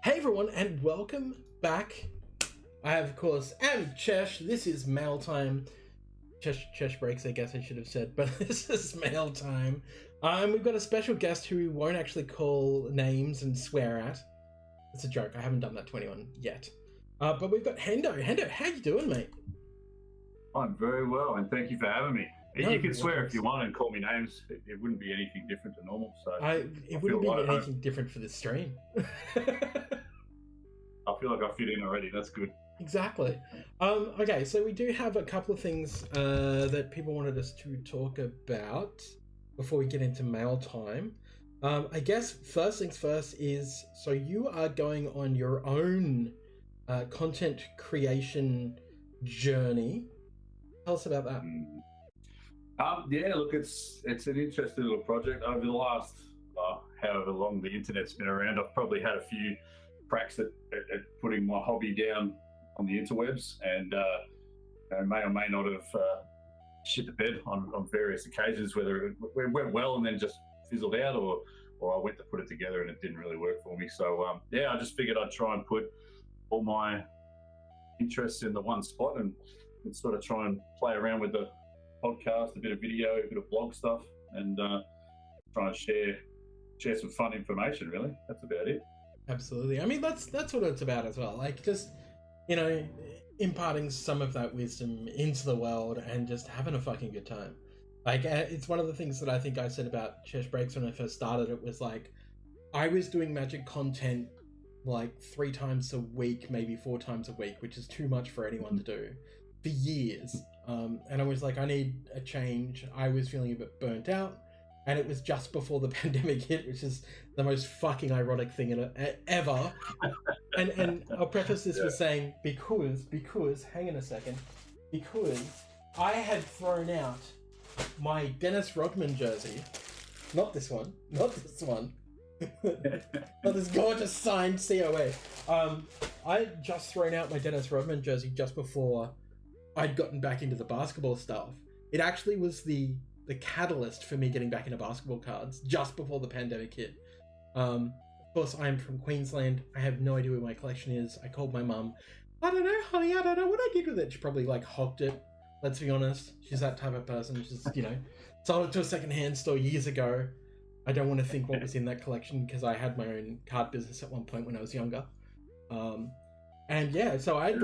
Hey everyone, and welcome back. I have, of course, am Chesh. This is mail time. Chesh breaks, I guess I should have said, but this is mail time. We've got a special guest who we won't actually call names and swear at. It's a joke. I haven't done that to anyone yet. But we've got Hendo. Hendo, how you doing, mate? I'm very well, and thank you for having me. No, you can swear if you want and call me names. It wouldn't be anything different to normal. So it wouldn't be anything different for this stream. I feel like I fit in already. That's good. Exactly. Okay, so we do have a couple of things that people wanted us to talk about before we get into mail time. I guess first things first is, so you are going on your own content creation journey. Tell us about that. Yeah, look, it's an interesting little project. Over the last however long the internet's been around, I've probably had a few cracks at putting my hobby down on the interwebs, and I may or may not have shit the bed on various occasions, whether it went well and then just fizzled out, or I went to put it together and it didn't really work for me. So yeah, I just figured I'd try and put all my interests in the one spot and sort of try and play around with the podcast, a bit of video, a bit of blog stuff, and try and share some fun information. Really, that's about it. Absolutely. I mean, that's what it's about as well. Like, just, imparting some of that wisdom into the world and just having a fucking good time. Like, it's one of the things that I think I said about Chesh Breaks when I first started. It was like, I was doing magic content like 3 times a week, maybe 4 times a week, which is too much for anyone to do, for years. And I was like, I need a change. I was feeling a bit burnt out. And it was just before the pandemic hit, which is the most fucking ironic thing ever. And I'll preface this with saying, because, hang on a second, because I had thrown out my Dennis Rodman jersey, not this one, not this gorgeous signed COA. I had just thrown out my Dennis Rodman jersey just before I'd gotten back into the basketball stuff. It actually was the catalyst for me getting back into basketball cards just before the pandemic hit. Of course, I'm from Queensland. I have no idea where my collection is. I called my mum. I don't know, honey, I don't know what I did with it. She probably hogged it. Let's be honest. She's that type of person. She's, sold it to a secondhand store years ago. I don't want to think what was in that collection because I had my own card business at one point when I was younger. And yeah, so I'd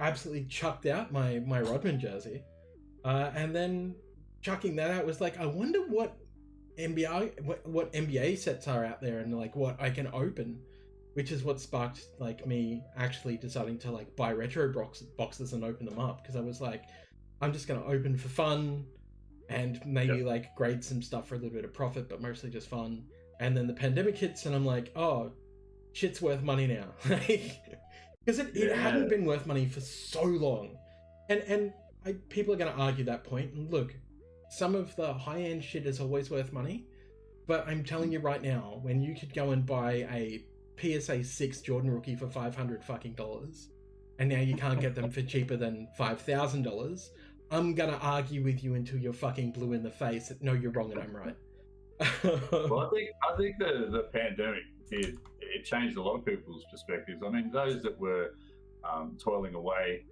absolutely chucked out my Rodman jersey. And then chucking that out was like, I wonder what NBA sets are out there and what I can open, which is what sparked me actually deciding to buy retro boxes and open them up, because I was like, I'm just going to open for fun and maybe grade some stuff for a little bit of profit, but mostly just fun. And then the pandemic hits and I'm like, oh, shit's worth money now. Because it hadn't been worth money for so long. And people are going to argue that point. And look, some of the high-end shit is always worth money, but I'm telling you right now, when you could go and buy a PSA 6 Jordan rookie for $500 fucking dollars, and now you can't get them for cheaper than $5,000, I'm gonna argue with you until you're fucking blue in the face that no, you're wrong and I'm right. Well, I think the pandemic it changed a lot of people's perspectives. I mean, those that were toiling away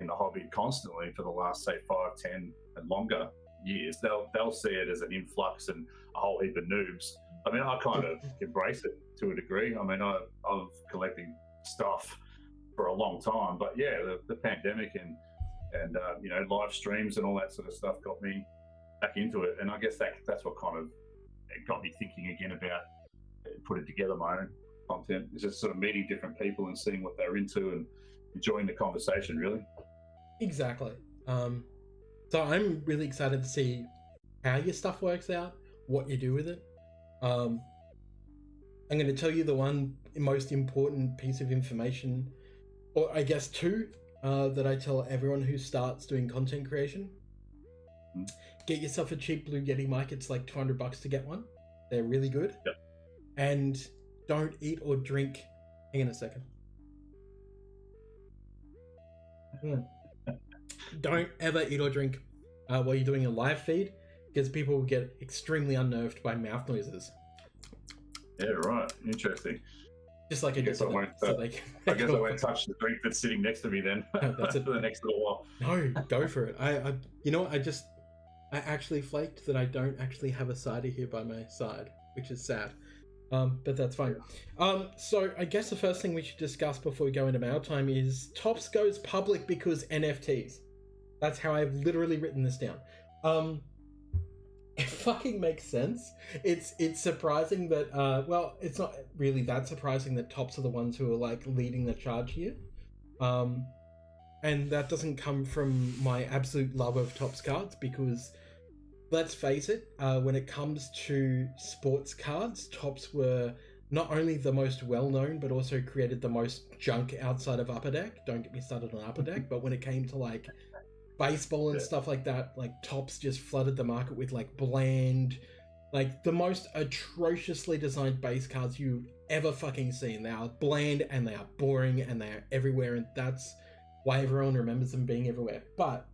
in the hobby constantly for the last, say, 5, 10 and longer years, they'll see it as an influx and a whole heap of noobs. I mean, I kind of embrace it to a degree. I mean, I've collecting stuff for a long time, but yeah, the pandemic and live streams and all that sort of stuff got me back into it, and I guess that's what kind of got me thinking again about putting together my own content. It's just sort of meeting different people and seeing what they're into and enjoying the conversation, really. Exactly. So I'm really excited to see how your stuff works out, what you do with it. I'm going to tell you the one most important piece of information, or I guess two, that I tell everyone who starts doing content creation. Get yourself a cheap Blue Yeti mic. It's like $200 to get one. They're really good. Yep. And don't eat or drink. Hang on a second. Don't ever eat or drink while you're doing a live feed, because people will get extremely unnerved by mouth noises. Yeah, right. Interesting. Just like I guess I won't. I won't touch the drink that's sitting next to me then. No, that's it. For the next little while. No, go for it. I you know what? I actually flaked that I don't actually have a cider here by my side, which is sad. But that's fine. So I guess the first thing we should discuss before we go into mail time is Topps goes public because NFTs. That's how I've literally written this down. It fucking makes sense. It's surprising that well, it's not really that surprising that Topps are the ones who are like leading the charge here. And that doesn't come from my absolute love of Topps cards, because let's face it, when it comes to sports cards, Topps were not only the most well-known, but also created the most junk outside of Upper Deck. Don't get me started on Upper Deck, but when it came to like baseball and stuff like that, like Topps just flooded the market with like bland, like the most atrociously designed base cards you ever fucking seen. They are bland and they are boring and they are everywhere, and that's why everyone remembers them being everywhere. But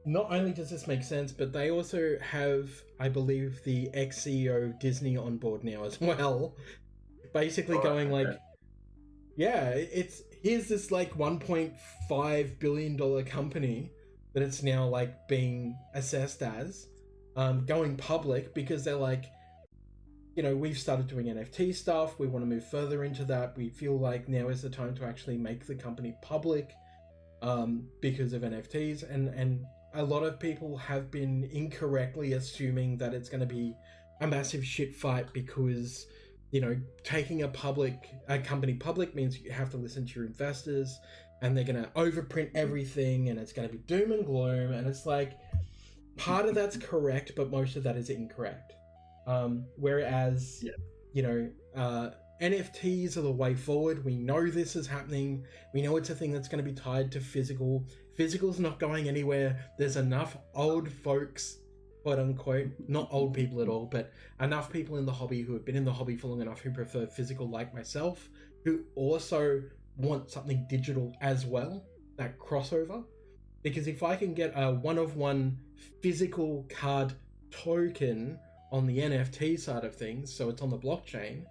not only does this make sense, but they also have, I believe, the ex-CEO of Disney on board now as well. Basically going like, yeah, here's this like $1.5 billion company that it's now like being assessed as, going public because they're like, you know, we've started doing NFT stuff. We want to move further into that. We feel like now is the time to actually make the company public, because of NFTs. And a lot of people have been incorrectly assuming that it's going to be a massive shit fight because, you know, taking a company public means you have to listen to your investors and they're going to overprint everything and it's going to be doom and gloom. And it's like, part of that's correct, but most of that is incorrect. Whereas, you know, NFTs are the way forward. We know this is happening. We know it's a thing that's going to be tied to physical. Physical's not going anywhere. There's enough old folks, quote unquote, not old people at all, but enough people in the hobby who have been in the hobby for long enough who prefer physical, like myself, who also want something digital as well, that crossover. Because if I can get a one-of-one physical card token on the NFT side of things, so it's on the blockchain,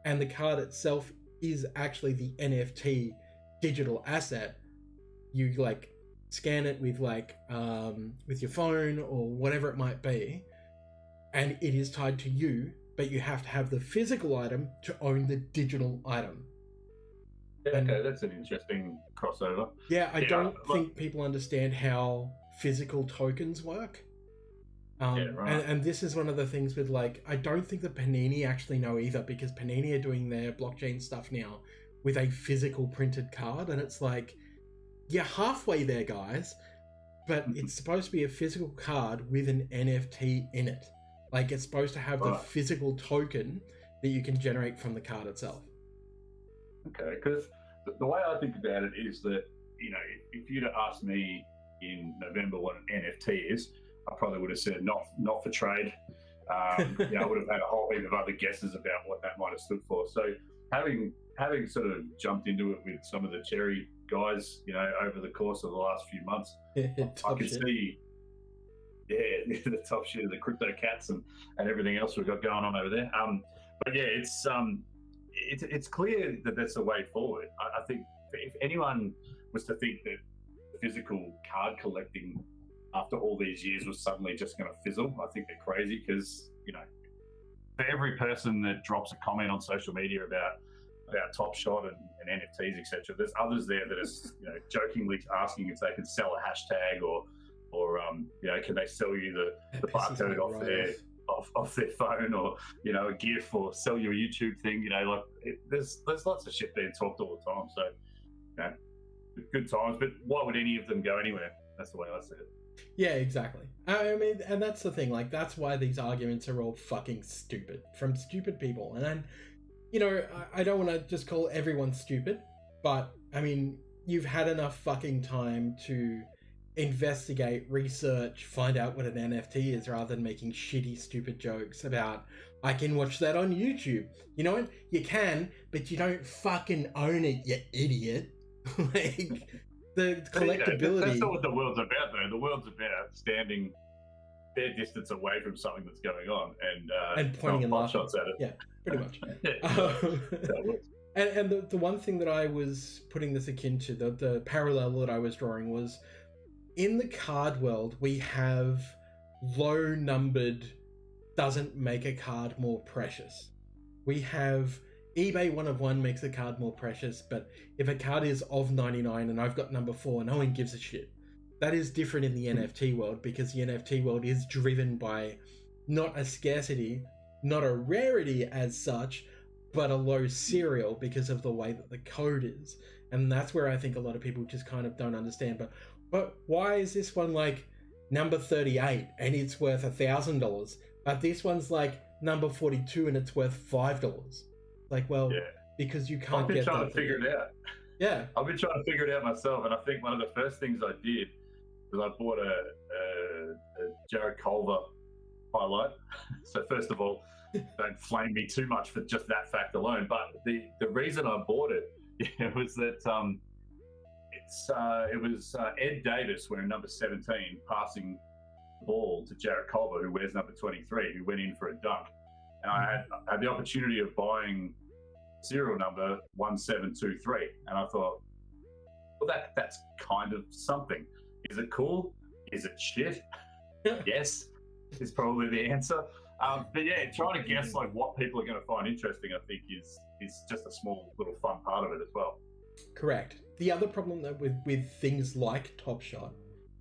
and the card itself is actually the NFT digital asset, you like scan it with like with your phone or whatever it might be, and it is tied to you, but you have to have the physical item to own the digital item. Yeah, okay, that's an interesting crossover. Yeah, I don't think people understand how physical tokens work. And this is one of the things with like, I don't think that Panini actually know either, because Panini are doing their blockchain stuff now with a physical printed card, and it's like, you're halfway there, guys, but it's supposed to be a physical card with an NFT in it. Like, it's supposed to have the physical token that you can generate from the card itself. Okay, because the way I think about it is that, you know, if you'd have asked me in November what an NFT is, I probably would have said not for trade. You know, I would have had a whole heap of other guesses about what that might have stood for. So having sort of jumped into it with some of the Cherry guys, you know, over the course of the last few months, I could see, the top shit of the crypto cats and everything else we've got going on over there. But yeah, it's clear that that's the way forward. I think if anyone was to think that physical card collecting after all these years was suddenly just going to fizzle, I think they're crazy, because, you know, for every person that drops a comment on social media about Top Shot and NFTs, etc., there's others there that are, you know, jokingly asking if they can sell a hashtag or you know, can they sell you the barcode off their phone, or, you know, a GIF, or sell you a YouTube thing. You know, like there's lots of shit being talked all the time. So, you know, good times. But why would any of them go anywhere? That's the way I see it. Yeah, exactly. I mean, and that's the thing. Like, that's why these arguments are all fucking stupid, from stupid people. And then you know, I don't want to just call everyone stupid, but I mean, you've had enough fucking time to investigate, research, find out what an NFT is rather than making shitty, stupid jokes about, I can watch that on YouTube. You know what? You can, but you don't fucking own it, you idiot. Like, the collectability. That's not what the world's about, though. The world's about standing fair distance away from something that's going on and pointing and laughing shots at it. Yeah, pretty much. Yeah, and the one thing that I was putting this akin to, the parallel that I was drawing was, in the card world, we have low numbered doesn't make a card more precious. We have eBay 1 of 1 makes a card more precious, but if a card is of 99 and I've got number 4, no one gives a shit. That is different in the NFT world, because the NFT world is driven by not a scarcity, not a rarity as such, but a low serial because of the way that the code is. And that's where I think a lot of people just kind of don't understand. But why is this one like number 38 and it's worth $1,000? But this one's like number 42 and it's worth $5. Like, well, yeah. Because you can't get that. I've been trying to figure it out. Yeah. I've been trying to figure it out myself. And I think one of the first things I did was I bought a Jared Culver highlight. So first of all, don't flame me too much for just that fact alone. But the reason I bought it was that it was Ed Davis wearing number 17 passing the ball to Jared Culver, who wears number 23, who went in for a dunk. And I had the opportunity of buying serial number 1723, and I thought, well, that's kind of something. Is it cool? Is it shit? Yes, is probably the answer. But yeah, trying to guess like what people are going to find interesting, I think, is just a small little fun part of it as well. Correct. The other problem that with things like Top Shot,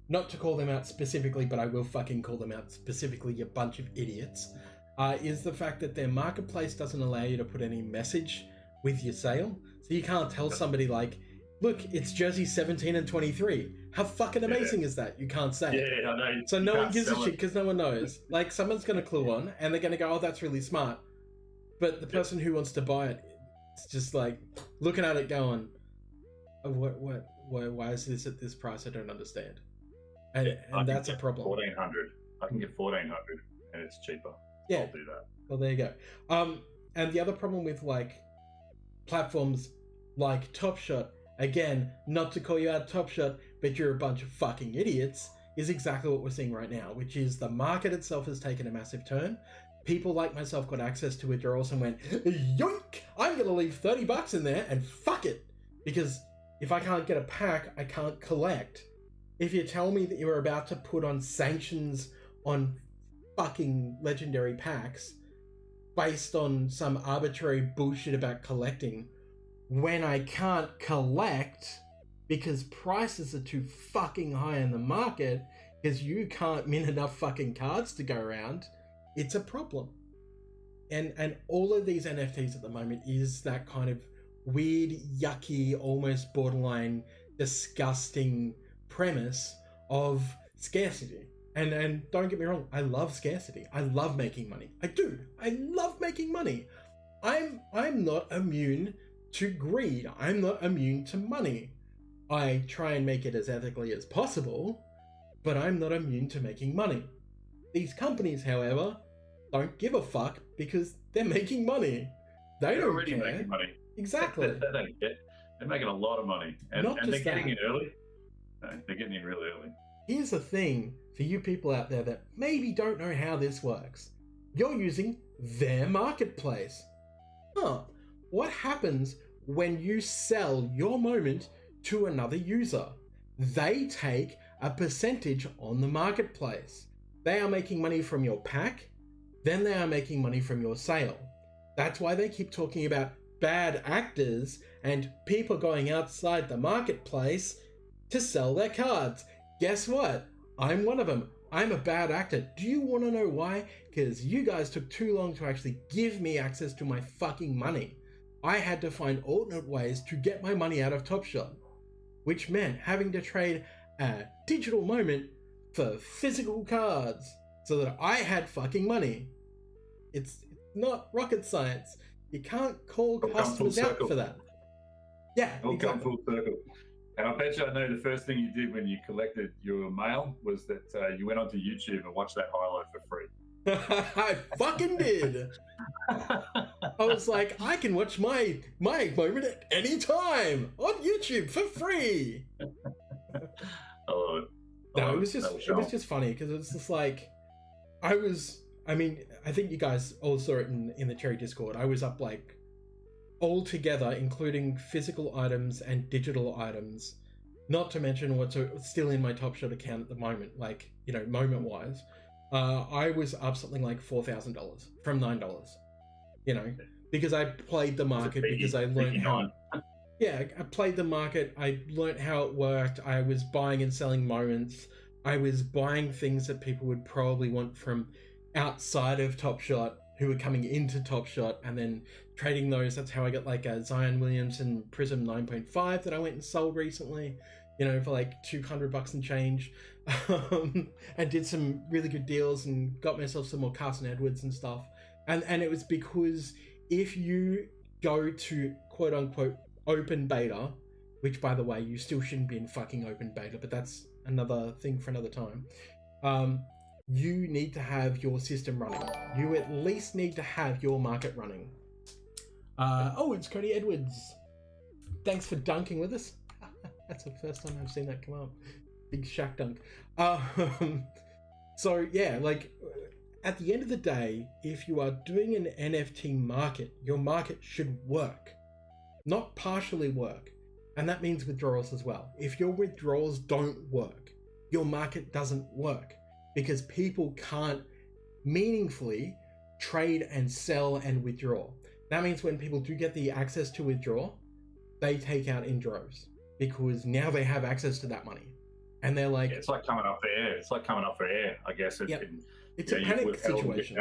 not to call them out specifically, but I will fucking call them out specifically, you bunch of idiots, is the fact that their marketplace doesn't allow you to put any message with your sale. So you can't tell somebody like, look, it's jersey 17 and 23. How fucking amazing is that? You can't say. Yeah, I know. So no one gives a shit because no one knows. Like, someone's going to clue on and they're going to go, oh, that's really smart. But the person who wants to buy it, it's just like looking at it going, oh, why is this at this price? I don't understand. And that's a problem. 1,400. I can get 1,400 and it's cheaper. Yeah. I'll do that. Well, there you go. And the other problem with like platforms like Top Shot, again, not to call you out Top Shot, but you're a bunch of fucking idiots, is exactly what we're seeing right now, which is the market itself has taken a massive turn. People like myself got access to withdrawals and went, yoink, I'm going to leave $30 in there and fuck it. Because if I can't get a pack, I can't collect. If you tell me that you're about to put on sanctions on fucking legendary packs based on some arbitrary bullshit about collecting, when I can't collect because prices are too fucking high in the market because you can't mint enough fucking cards to go around, it's a problem. And all of these NFTs at the moment is that kind of weird, yucky, almost borderline disgusting premise of scarcity. And don't get me wrong, I love scarcity. I love making money. I do. I love making money. I'm not immune to greed. I'm not immune to money. I try and make it as ethically as possible, but I'm not immune to making money. These companies, however, don't give a fuck because they're making money. They're already making money. Exactly. They don't get. They're making a lot of money, and they're getting in early. No, they're getting in really early. Here's the thing for you people out there that maybe don't know how this works. You're using their marketplace. What happens when you sell your moment to another user? They take a percentage on the marketplace. They are making money from your pack, then they are making money from your sale. That's why they keep talking about bad actors and people going outside the marketplace to sell their cards. Guess what? I'm one of them. I'm a bad actor. Do you want to know why? Because you guys took too long to actually give me access to my fucking money. I had to find alternate ways to get my money out of Top Shot, which meant having to trade a digital moment for physical cards so that I had fucking money. It's not rocket science. You can't call It'll come customers full out circle. for that. Yeah, It'll come exactly. full circle. And I bet you I know the first thing you did when you collected your mail was that you went onto YouTube and watched that highlight for free. I fucking did. I was like, I can watch my moment at any time on YouTube for free. I love it. No, it was just funny because it's just like I think you guys all saw it in the Cherry Discord. I was up like all together, including physical items and digital items, not to mention what's still in my Top Shot account at the moment, like, you know, moment wise. I was up something like $4,000 from $9, you know, because I played the market, because I learned how. Yeah, I played the market. I learned how it worked. I was buying and selling moments. I was buying things that people would probably want from outside of Top Shot, who were coming into Top Shot, and then trading those. That's how I got like a Zion Williamson Prism 9.5 that I went and sold recently, you know, for like $200 and change, and did some really good deals and got myself some more Carson Edwards and stuff. And it was because if you go to quote unquote open beta, which by the way, you still shouldn't be in fucking open beta, but that's another thing for another time. You need to have your system running. You at least need to have your market running. Oh, it's Cody Edwards. Thanks for dunking with us. That's the first time I've seen that come up. Big Shaq dunk. So yeah, like at the end of the day, if you are doing an NFT market, your market should work, not partially work. And that means withdrawals as well. If your withdrawals don't work, your market doesn't work, because people can't meaningfully trade and sell and withdraw. That means when people do get the access to withdraw, they take out in droves, because now they have access to that money. And they're like... Yeah, it's like coming up for air. It's like coming up for air, I guess. Yep. It's a panic situation.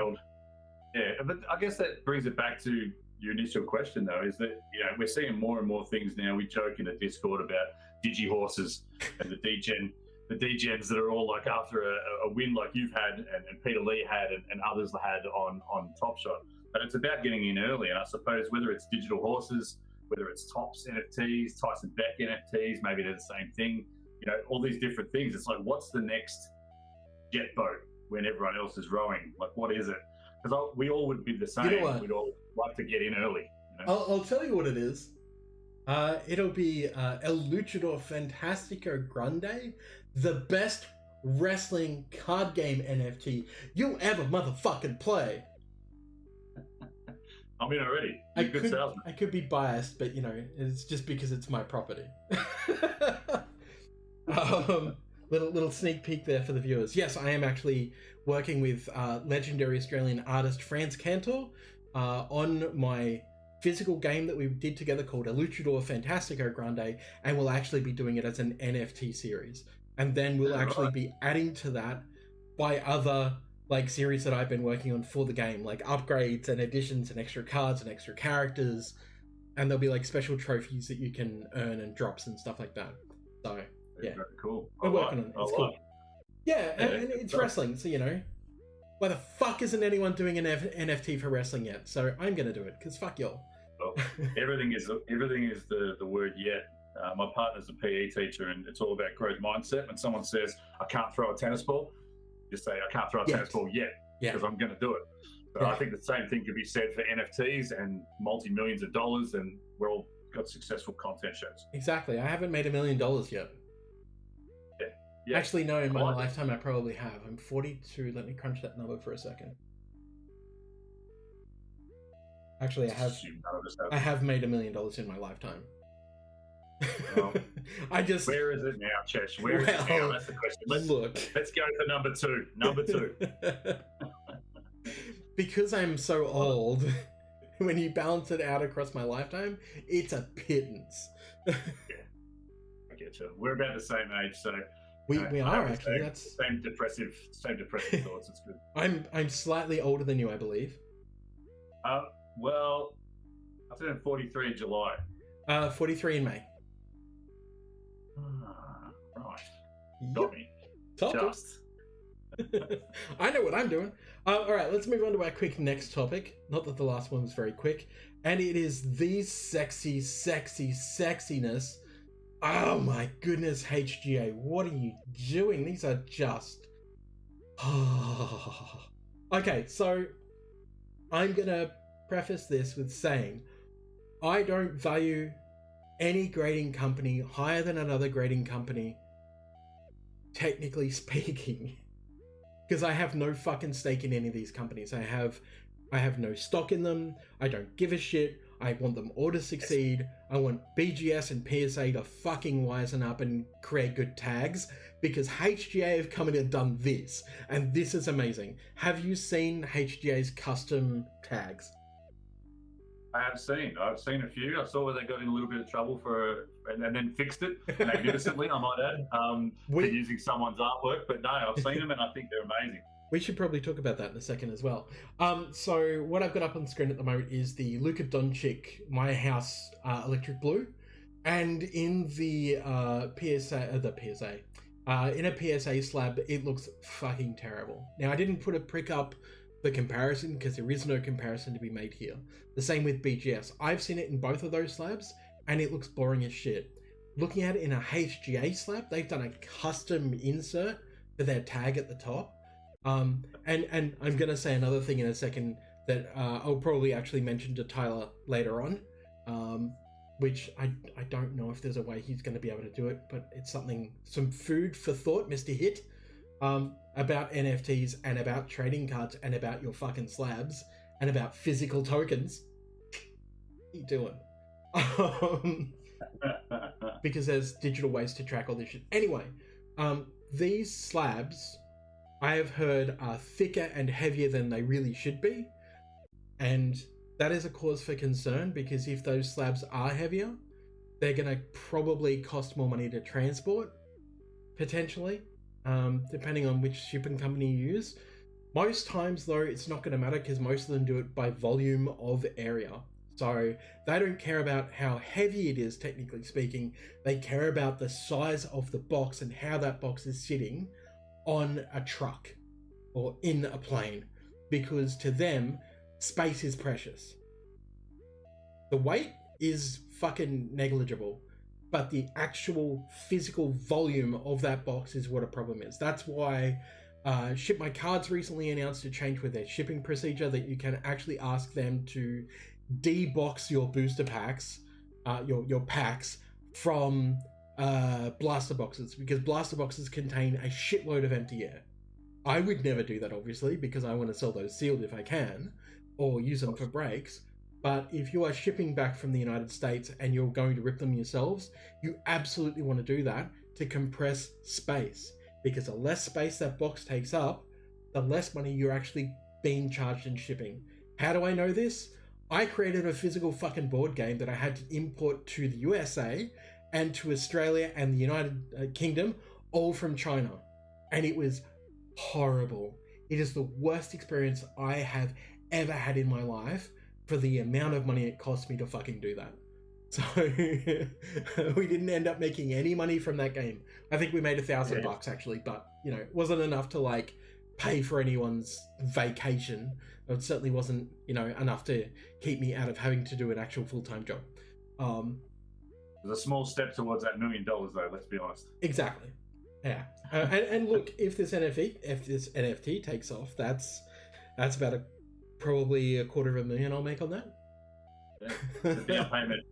Yeah, but I guess that brings it back to your initial question, though, is that, you know, we're seeing more and more things now. We joke in the Discord about digi-horses and the degens that are all like after a win like you've had and Peter Lee had and others had on Top Shot. But it's about getting in early. And I suppose whether it's digital horses, whether it's Tops NFTs, Tyson Beck NFTs, maybe they're the same thing, you know, all these different things. It's like, what's the next jet boat when everyone else is rowing? Like, what is it? Because we all would be the same. You know, we'd all like to get in early. You know? I'll tell you what it is. It'll be El Luchador Fantastico Grande, the best wrestling card game NFT you'll ever motherfucking play. I'm in already. I could be biased, but you know, it's just because it's my property. Little sneak peek there for the viewers. Yes, I am actually working with legendary Australian artist Franz Cantor on my physical game that we did together called El Luchador Fantastico Grande, and we'll actually be doing it as an NFT series. And then we'll actually be adding to that by other like series that I've been working on for the game, like upgrades and additions and extra cards and extra characters, and there'll be like special trophies that you can earn and drops and stuff like that. So yeah, very cool. We're working on it. It's cool. Yeah, and it's wrestling, so you know, why the fuck isn't anyone doing an NFT for wrestling yet? So I'm gonna do it because fuck y'all. Well, everything is the word yet. My partner's a PE teacher, and it's all about growth mindset. When someone says, "I can't throw a tennis ball," just say, "I can't throw a tennis ball yet," because I'm going to do it. So I think the same thing could be said for NFTs and multi-millions of dollars, and we're all got successful content shows. Exactly. I haven't made $1 million yet. Yeah. Actually, no, in my lifetime I probably have. I'm 42. Let me crunch that number for a second. Actually, I have made $1 million in my lifetime. Well, where is it now, Chesh? Where is it now? That's the question. Let's go for number two. Number two. Because I'm so old, when you balance it out across my lifetime, it's a pittance. Yeah, I get you. We're about the same age, so we are actually. That's same depressive thoughts. It's good. I'm slightly older than you, I believe. Well, I turned 43 in July. 43 in May. Right. Got me. Just. I know what I'm doing. All right, let's move on to our quick next topic. Not that the last one was very quick. And it is the sexiness. Oh my goodness, HGA, what are you doing? These are just... Okay, so I'm gonna preface this with saying I don't value any grading company higher than another grading company, technically speaking, because I have no fucking stake in any of these companies. I have no stock in them. I don't give a shit. I want them all to succeed. I want BGS and PSA to fucking wisen up and create good tags, because HGA have come in and done this, and this is amazing. Have you seen HGA's custom tags? I've seen a few. I saw where they got in a little bit of trouble and then fixed it magnificently, I might add, for using someone's artwork. But no, I've seen them and I think they're amazing. We should probably talk about that in a second as well. So what I've got up on the screen at the moment is the Luka Doncic My House Electric Blue, and in the PSA, in a PSA slab, it looks fucking terrible. Now I didn't put a prick up the comparison because there is no comparison to be made here. The same with BGS. I've seen it in both of those slabs and it looks boring as shit. Looking at it in a HGA slab, they've done a custom insert for their tag at the top. And I'm gonna say another thing in a second that I'll probably actually mention to Tyler later on, which I don't know if there's a way he's going to be able to do it, but it's some food for thought, Mr. Hit, about NFTs and about trading cards and about your fucking slabs and about physical tokens. What are you doing? Because there's digital ways to track all this shit. Anyway, these slabs I have heard are thicker and heavier than they really should be, and that is a cause for concern, because if those slabs are heavier, they're going to probably cost more money to transport, potentially, depending on which shipping company you use. Most times, though, it's not going to matter because most of them do it by volume of area. So they don't care about how heavy it is, technically speaking. They care about the size of the box and how that box is sitting on a truck or in a plane, because to them, space is precious. The weight is fucking negligible, but the actual physical volume of that box is what a problem is. That's why Ship My Cards recently announced a change with their shipping procedure that you can actually ask them to de-box your booster packs, your packs from blaster boxes, because blaster boxes contain a shitload of empty air. I would never do that, obviously, because I want to sell those sealed if I can, or use them for breaks. But if you are shipping back from the United States and you're going to rip them yourselves, you absolutely want to do that to compress space, because the less space that box takes up, the less money you're actually being charged in shipping. How do I know this? I created a physical fucking board game that I had to import to the USA and to Australia and the United Kingdom, all from China. And it was horrible. It is the worst experience I have ever had in my life for the amount of money it cost me to fucking do that. So we didn't end up making any money from that game. I think we made $1,000 actually, but you know, it wasn't enough to like pay for anyone's vacation. It certainly wasn't, you know, enough to keep me out of having to do an actual full-time job. There's a small step towards that $1 million, though. Let's be honest. Exactly. Yeah. And look, if this NFT takes off, that's about probably $250,000 I'll make on that. Yeah. It's a down payment.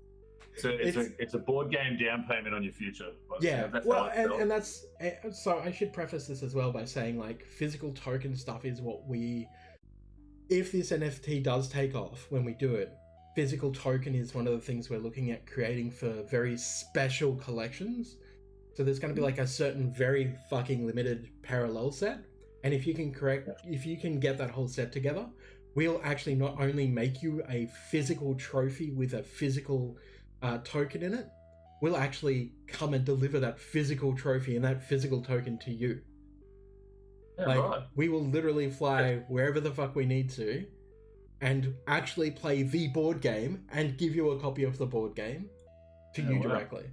It's a board game down payment on your future. Yeah. And that's so. I should preface this as well by saying, like, physical token stuff is what if this NFT does take off when we do it, physical token is one of the things we're looking at creating for very special collections. So there's going to be like a certain very fucking limited parallel set, and if you can get that whole set together, we'll actually not only make you a physical trophy with a physical token in it, we'll actually come and deliver that physical trophy and that physical token to you. Yeah, like, right. We will literally fly wherever the fuck we need to and actually play the board game and give you a copy of the board game to you directly.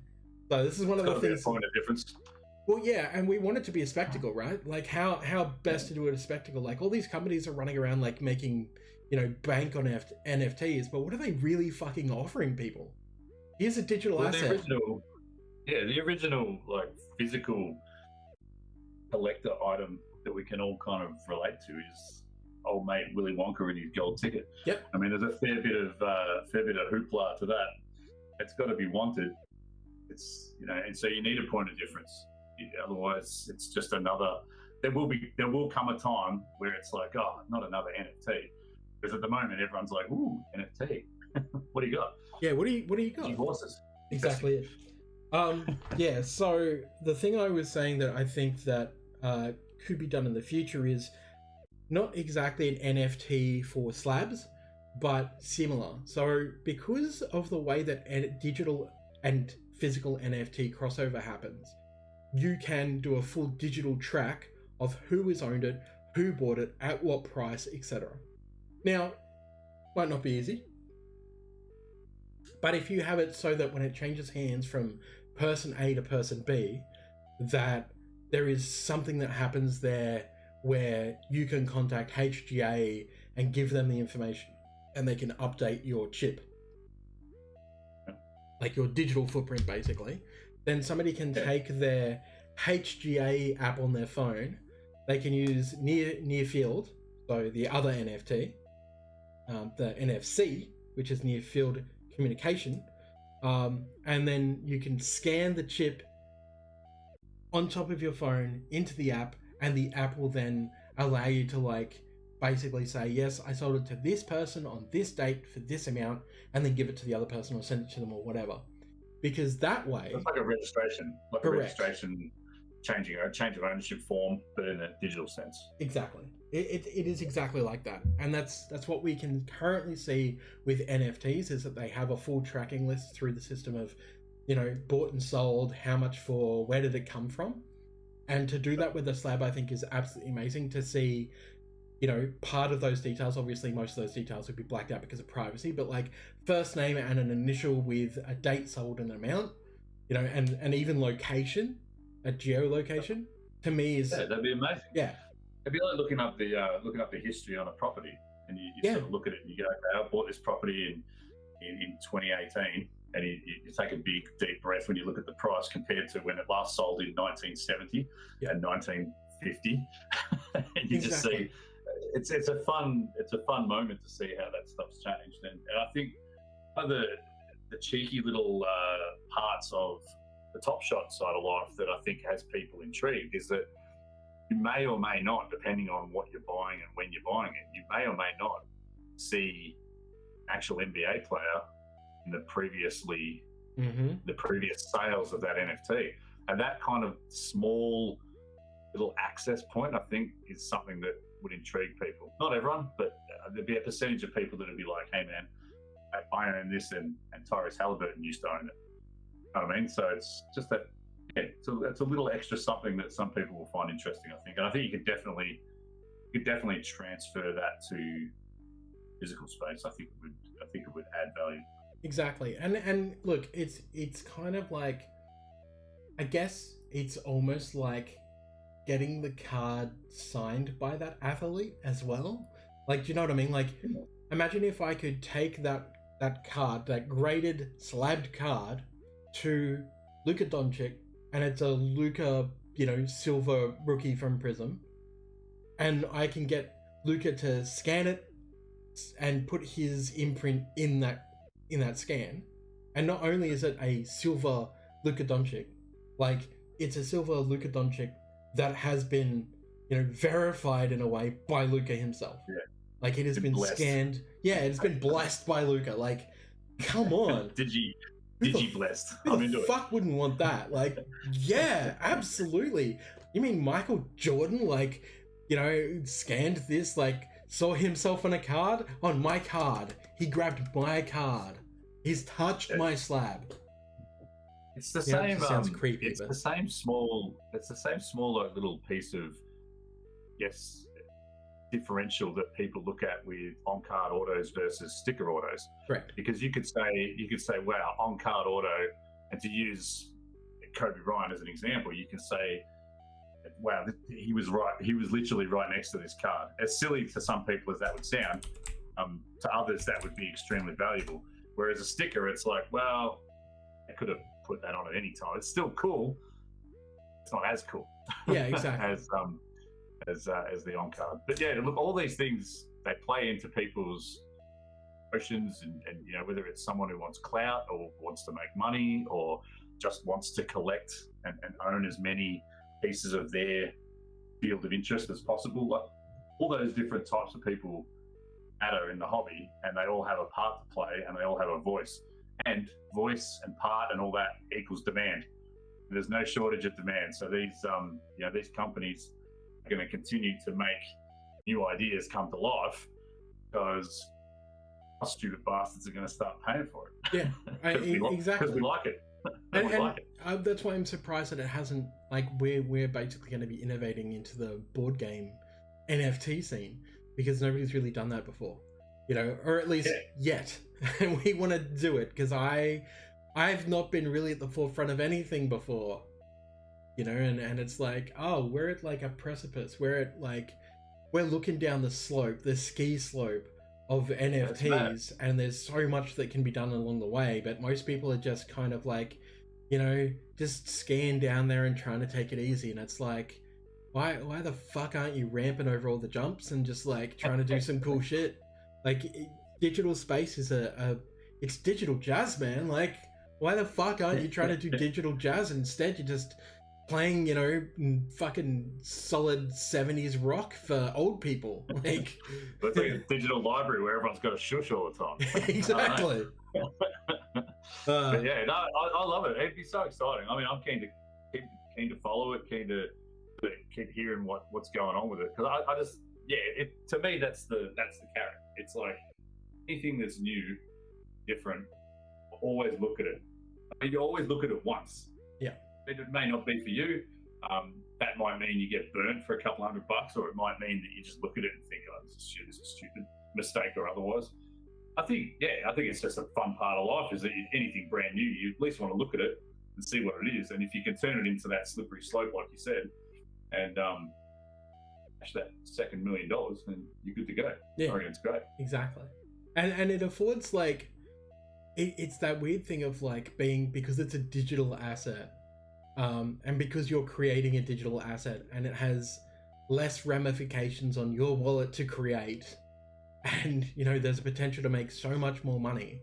So this is one of the things. Point of difference. Well, yeah, and we want it to be a spectacle, right? Like how best to do it a spectacle. Like all these companies are running around like making, bank on NFTs, but what are they really fucking offering people? Here's a digital asset. The original like physical collector item that we can all kind of relate to is old mate Willy Wonka and his gold ticket. Yep. I mean, there's a fair bit of hoopla to that. It's got to be wanted. It's and so you need a point of difference. Otherwise, it's just another. There will come a time where it's like, oh, not another NFT. Because at the moment, everyone's like, ooh, NFT. What do you got? Yeah, what do you got? Horses. Exactly. Yeah. So the thing I was saying that I think that could be done in the future is not exactly an NFT for slabs, but similar. So because of the way that digital and physical NFT crossover happens, you can do a full digital track of who has owned it, who bought it, at what price, etc. Now, might not be easy, but if you have it so that when it changes hands from person A to person B, that there is something that happens there where you can contact HGA and give them the information and they can update your chip, like your digital footprint basically, then somebody can take their HGA app on their phone, they can use near field, so the other NFT, the NFC, which is near field communication, and then you can scan the chip on top of your phone into the app, and the app will then allow you to like basically say, yes, I sold it to this person on this date for this amount, and then give it to the other person or send it to them or whatever. Because that way, it's like a registration, change of ownership form, but in a digital sense. Exactly. It is exactly like that. And that's what we can currently see with NFTs, is that they have a full tracking list through the system of, bought and sold, how much for, where did it come from? And to do that with a slab, I think is absolutely amazing to see, part of those details. Obviously, most of those details would be blacked out because of privacy, but like first name and an initial with a date sold and an amount, and even location, a geolocation, to me is that'd be amazing. Yeah, it'd be like looking up the history on a property, and you sort of look at it and you go, okay, I bought this property in 2018, and you take a big deep breath when you look at the price compared to when it last sold in 1970 and 1950, and you just see it's a fun moment to see how that stuff's changed, and I think one of the cheeky little parts of the Top Shot side of life that I think has people intrigued is that you may or may not, depending on what you're buying and when you're buying it, you may or may not see actual NBA player in the previous sales of that NFT, and that kind of small little access point, I think, is something that would intrigue people. Not everyone, but there'd be a percentage of people that would be like, hey man, I own this, and Tyrese Halliburton used to own it. You know what I mean? So it's just that, it's a little extra something that some people will find interesting, I think. And I think you could definitely transfer that to physical space. I think it would add value. Exactly. And look, it's kind of like, I guess it's almost like getting the card signed by that athlete as well. Like, do you know what I mean? Like, imagine if I could take that card, that graded slabbed card, to Luka Doncic, and it's a Luka, silver rookie from Prism, and I can get Luka to scan it and put his imprint in that scan. And not only is it a silver Luka Doncic, like, it's a silver Luka Doncic that has been, verified in a way by Luka himself. Yeah. Like, it has been scanned. Yeah, it's been blessed by Luka. Like, come on. Digi blessed. Who the fuck wouldn't want that? Like, yeah, absolutely. You mean Michael Jordan, like, scanned this, like, saw himself on a card? On my card. He grabbed my card. He's touched my slab. It's the same. It sounds creepy. It's the same small like, little piece of, differential that people look at with on-card autos versus sticker autos. Correct. Because you could say, wow, on-card auto, and to use Kobe Bryant as an example, you can say, wow, he was right. He was literally right next to this card. As silly to some people as that would sound, To others, that would be extremely valuable. Whereas a sticker, it's like, well, I could have put that on at any time. It's still cool. It's not as cool. Yeah, exactly. as the on card. But yeah, look, all these things, they play into people's emotions, and whether it's someone who wants clout or wants to make money or just wants to collect and own as many pieces of their field of interest as possible. Like, all those different types of people matter in the hobby, and they all have a part to play, and they all have a voice. And voice and part and all that equals demand. There's no shortage of demand. So these companies are going to continue to make new ideas come to life, because stupid bastards are going to start paying for it. Yeah, exactly. Because we like it. And that's why I'm surprised that it hasn't, like, we're basically going to be innovating into the board game NFT scene, because nobody's really done that before, or at least yet. And we want to do it, because I've not been really at the forefront of anything before, and it's like, oh, we're at like a precipice. We're looking down the ski slope of NFTs, and there's so much that can be done along the way, but most people are just kind of like, just skiing down there and trying to take it easy. And it's like, why the fuck aren't you ramping over all the jumps and just like trying to do some cool shit? Like, digital space is it's digital jazz, man. Like, why the fuck aren't you trying to do digital jazz? Instead, you're just playing, fucking solid 70s rock for old people. Like, it's like a digital library where everyone's got a shush all the time. Exactly. But yeah, no, I love it. It'd be so exciting. I mean, I'm keen to follow it, keen to keep hearing what's going on with it, because I just, to me, that's the carrot. It's like anything that's new, different, always look at it. I mean, you always look at it once. Yeah. It may not be for you. That might mean you get burnt for a couple $100, or it might mean that you just look at it and think, oh, this is a stupid mistake or otherwise. I think it's just a fun part of life, is that anything brand new, you at least want to look at it and see what it is. And if you can turn it into that slippery slope, like you said, and cash that second $1 million, then you're good to go. Yeah. I reckon it's great. Exactly. And it affords, like, it's that weird thing of like because it's a digital asset, and because you're creating a digital asset, and it has less ramifications on your wallet to create, and there's a potential to make so much more money,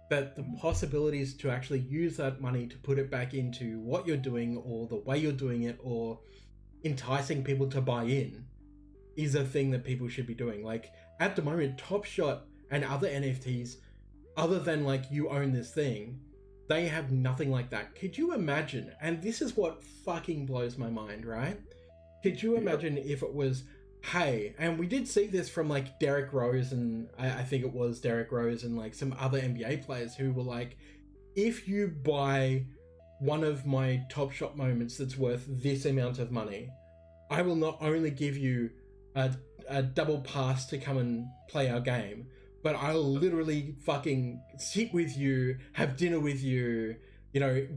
that the possibilities to actually use that money to put it back into what you're doing, or the way you're doing it, or enticing people to buy in, is a thing that people should be doing. Like, at the moment, Top Shot and other NFTs, other than like, you own this thing, they have nothing like that. Could you imagine, and this is what fucking blows my mind, right? Could you imagine if it was, hey, and we did see this from like Derrick Rose, and I think it was Derrick Rose and like some other NBA players who were like, if you buy one of my Top Shot moments that's worth this amount of money, I will not only give you a double pass to come and play our game, but I'll literally fucking sit with you, have dinner with you,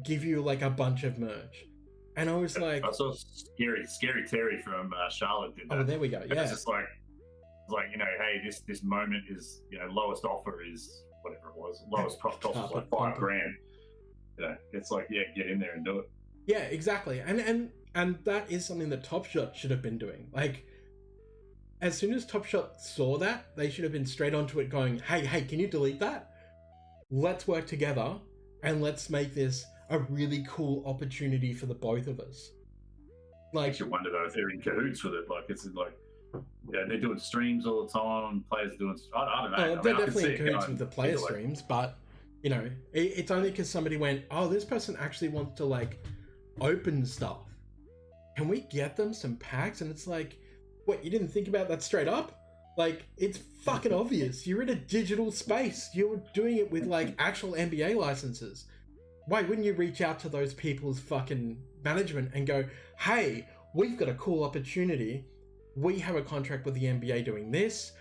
give you like a bunch of merch. And I was like, I saw Scary Terry from Charlotte did that. Oh, there we go. Yeah, it's just like, hey, this moment is, lowest offer is whatever it was, lowest cost was like $5,000. It's like, get in there and do it. Yeah, exactly. And that is something that Top Shot should have been doing. Like, as soon as Top Shot saw that, they should have been straight onto it going, hey, can you delete that? Let's work together and let's make this a really cool opportunity for the both of us. Like, makes you wonder though if they're in cahoots with it. Like, it's like, they're doing streams all the time. Players are doing. I don't know. They're definitely in cahoots with the player streams, but it's only because somebody went, oh, this person actually wants to like open stuff. Can we get them some packs? And it's like, what, you didn't think about that straight up? Like, it's fucking obvious. You're in a digital space. You're doing it with like actual NBA licenses. Why wouldn't you reach out to those people's fucking management and go, hey, we've got a cool opportunity. We have a contract with the NBA doing this.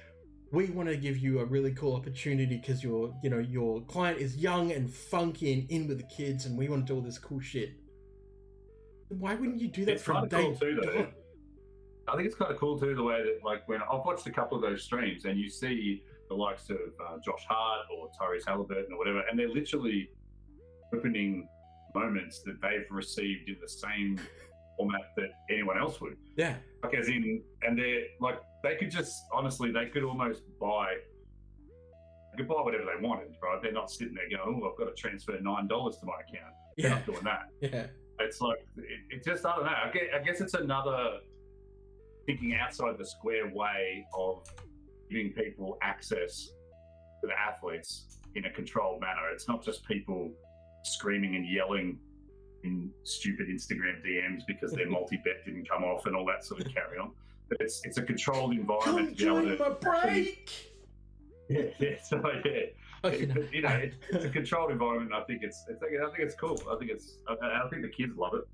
We want to give you a really cool opportunity because your client is young and funky and in with the kids, and we want to do all this cool shit. Why wouldn't you do that from day one? I think it's kind of cool too, the way that, like, when I've watched a couple of those streams and you see the likes of Josh Hart or Tyrese Halliburton or whatever, and they're literally opening moments that they've received in the same format that anyone else would. Yeah. Like as in, and they're like, they could just, honestly, they could almost buy whatever they wanted, right? They're not sitting there going, oh, I've got to transfer $9 to my account. They're not doing that. Yeah. It's like, it just, I don't know. I guess it's another thinking outside the square way of giving people access to the athletes in a controlled manner. It's not just people screaming and yelling in stupid Instagram DMs because their multi-bet didn't come off and all that sort of carry on. But it's a controlled environment to be able to... my break! It's a controlled environment. And I think it's cool. I think the kids love it.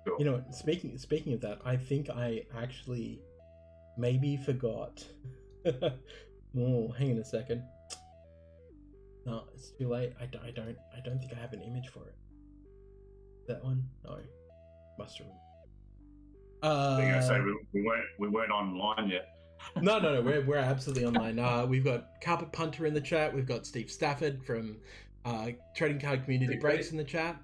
Sure. You know, speaking of that, I think I actually maybe forgot. Oh, hang on a second. No, it's too late. I don't think I have an image for it. That one? No, must have. I think I say we weren't online yet. No, we're absolutely online. We've got Carpet Punter in the chat. We've got Steve Stafford from Trading Card Community Breaks in the chat.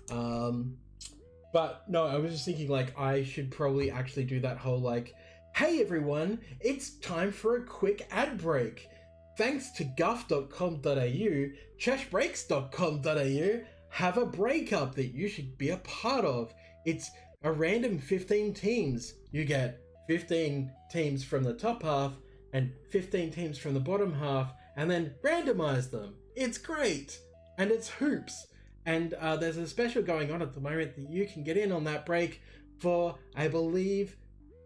But no, I was just thinking like I should probably actually do that whole like, hey everyone, it's time for a quick ad break. Thanks to guff.com.au, cheshbreaks.com.au have a breakup that you should be a part of. It's a random 15 teams. You get 15 teams from the top half and 15 teams from the bottom half, and then randomize them. It's great, and it's hoops. And there's a special going on at the moment that you can get in on that break for, I believe,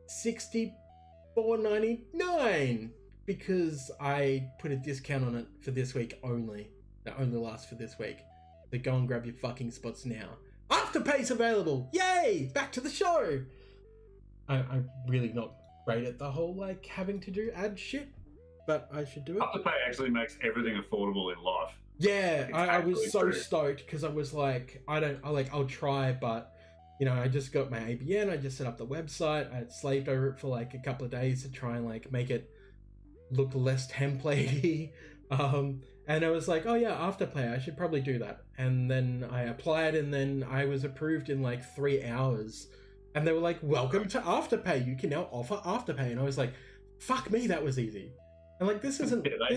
$64.99, because I put a discount on it for this week only. That only lasts for this week. So go and grab your fucking spots now. Afterpay's available! Yay! Back to the show! I'm really not great at the whole, like, having to do ad shit, but I should do it. Afterpay actually makes everything affordable in life. Yeah, I was so stoked because I was like, I'll try, but, you know, I just got my ABN, I just set up the website, I slaved over it for, like, a couple of days to try and, like, make it look less template-y. And I was like, oh yeah, Afterpay, I should probably do that. And then I applied, and then I was approved in like 3 hours. And they were like, welcome to Afterpay. You can now offer Afterpay. And I was like, fuck me, that was easy. And like, this isn't they an ad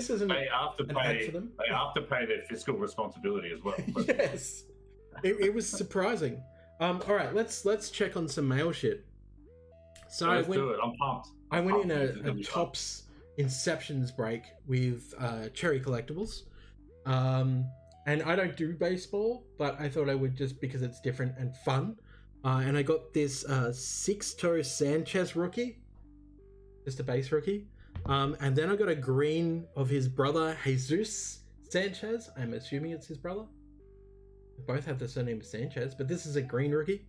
for them. They Afterpay their fiscal responsibility as well. Yes, it was surprising. All right, let's check on some mail shit. So let's do it. I'm pumped. I went in a Topps Inceptions break with Cherry Collectibles, and I don't do baseball, but I thought I would just because it's different and fun. And I got this Sixto Sanchez rookie, just a base rookie, and then I got a green of his brother Jesus Sanchez. I'm assuming it's his brother. They both have the surname Sanchez, but this is a green rookie.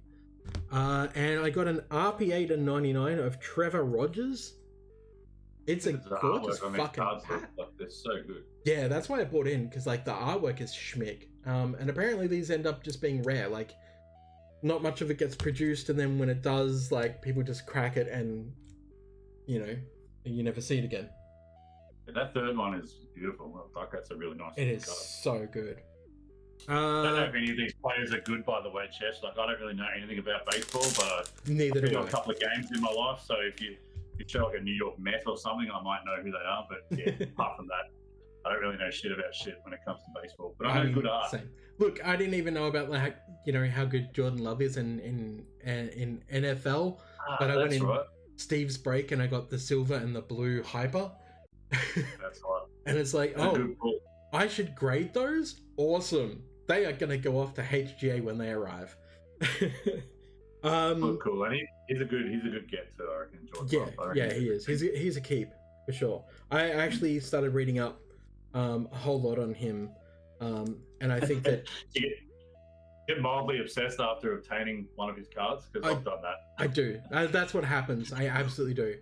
And I got an RPA to 99 of Trevor Rogers. It's a gorgeous fucking hat. They're so good. Yeah, that's why I bought in, because like the artwork is schmick. And apparently these end up just being rare. Like, not much of it gets produced, and then when it does, like, people just crack it and, you know, you never see it again. And that third one is beautiful. Like, that's a really nice It is card. so good. I don't know if any of these players are good, by the way, Chesh. Like, I don't really know anything about baseball, but Neither I've do got I. a couple of games in my life, so if you show like a New York Met or something, I might know who they are. But yeah, apart from that, I don't really know shit about shit when it comes to baseball. But I know good art. Same. Look, I didn't even know about like, you know, how good Jordan Love is in NFL, but I went in Steve's break and I got the silver and the blue hyper. That's right. And it's like, I should grade those. Awesome. They are gonna go off to HGA when they arrive. Cool. And he's a good get too, I reckon. Yeah, he is. He's a keep for sure. I actually started reading up a whole lot on him, and I think that you get mildly obsessed after obtaining one of his cards, because I've done that. I do. That's what happens. I absolutely do,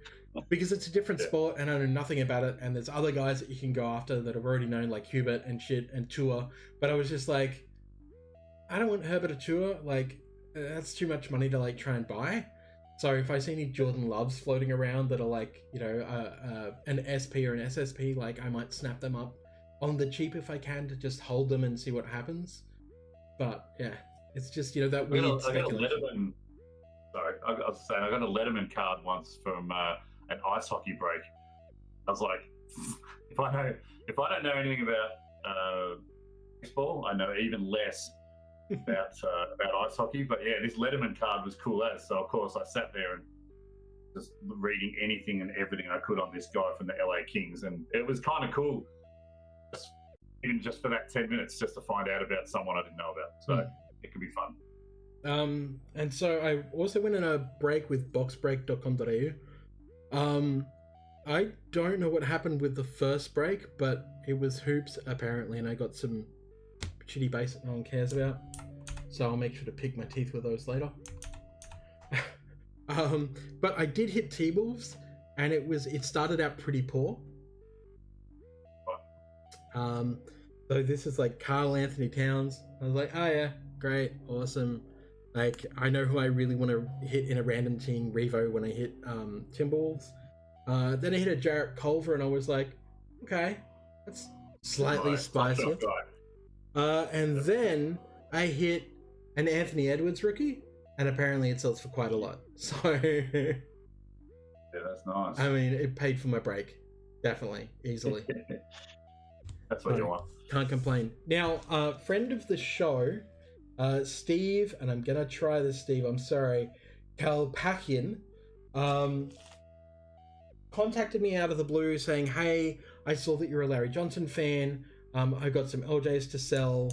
because it's a different sport, and I know nothing about it. And there's other guys that you can go after that I've already known, like Hubert and shit and Tour. But I was just like, I don't want Herbert or Tour. Like, that's too much money to like try and buy. So if I see any Jordan Loves floating around that are like, you know, an SP or an SSP, like I might snap them up on the cheap if I can to just hold them and see what happens. But yeah, it's just, you know, that weird speculation. I was saying I got a Letterman card once from an ice hockey break. I was like, if I don't know anything about baseball, I know even less about ice hockey. But yeah, this Letterman card was cool as. So of course I sat there and just reading anything and everything I could on this guy from the LA Kings, and it was kind of cool. Even just for that 10 minutes, just to find out about someone I didn't know about. So it can be fun. And so I also went on a break with boxbreak.com.au. I don't know what happened with the first break, but it was hoops apparently, and I got some shitty base that no one cares about. So I'll make sure to pick my teeth with those later. But I did hit T-Wolves, and it started out pretty poor. So this is like Carl Anthony Towns. I was like, oh yeah, great, awesome. Like, I know who I really want to hit in a random team Revo when I hit Timberwolves. Then I hit a Jarrett Culver, and I was like, okay, that's slightly spicier. And then I hit an Anthony Edwards rookie, and apparently it sells for quite a lot. So yeah, that's nice. I mean, it paid for my break, definitely, easily. That's what you want. Can't complain. Now, friend of the show, Steve, and I'm gonna try this, Steve, I'm sorry, Kalpakian, contacted me out of the blue saying, hey, I saw that you're a Larry Johnson fan. I got some LJs to sell.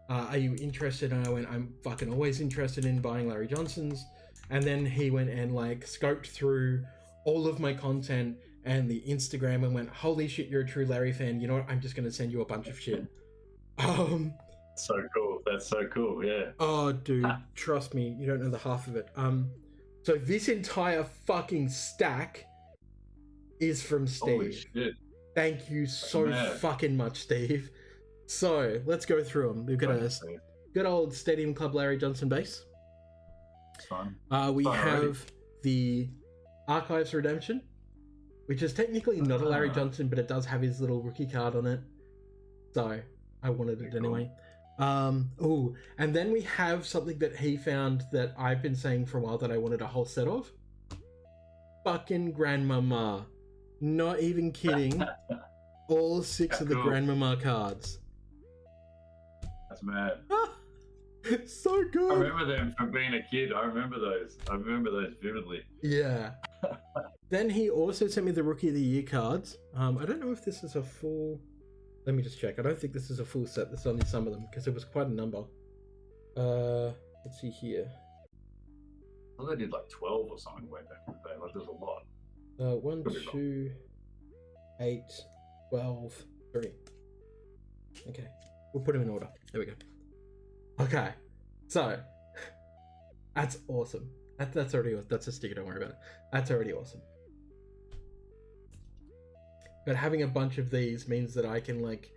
Are you interested? And I went, I'm fucking always interested in buying Larry Johnsons. And then he went and like scoped through all of my content and the Instagram and went, holy shit, you're a true Larry fan. You know what? I'm just going to send you a bunch of shit. So cool. That's so cool. Yeah. Oh, dude, trust me. You don't know the half of it. So this entire fucking stack is from Steve. Holy shit. Thank you so fucking much, Steve. So let's go through them. We've got a good old Stadium Club Larry Johnson base. It's fun. We have the Archives Redemption, which is technically not a Larry Johnson, but it does have his little rookie card on it. So I wanted it anyway. And then we have something that he found that I've been saying for a while that I wanted a whole set of. Fucking Grandmama. Not even kidding. All 6 of the Grandmama cards. That's mad. So good. I remember them from being a kid. I remember those vividly. Yeah. Then he also sent me the Rookie of the Year cards. I don't know if this is a full... Let me just check. I don't think this is a full set. There's only some of them because it was quite a number. Let's see here. Well, they did like 12 or something way back in the day. Like, there's a lot. 1, 2, 8, 12, 3. Okay. We'll put them in order. There we go. Okay. So, that's awesome. That's already... That's a sticker, don't worry about it. That's already awesome. But having a bunch of these means that I can, like,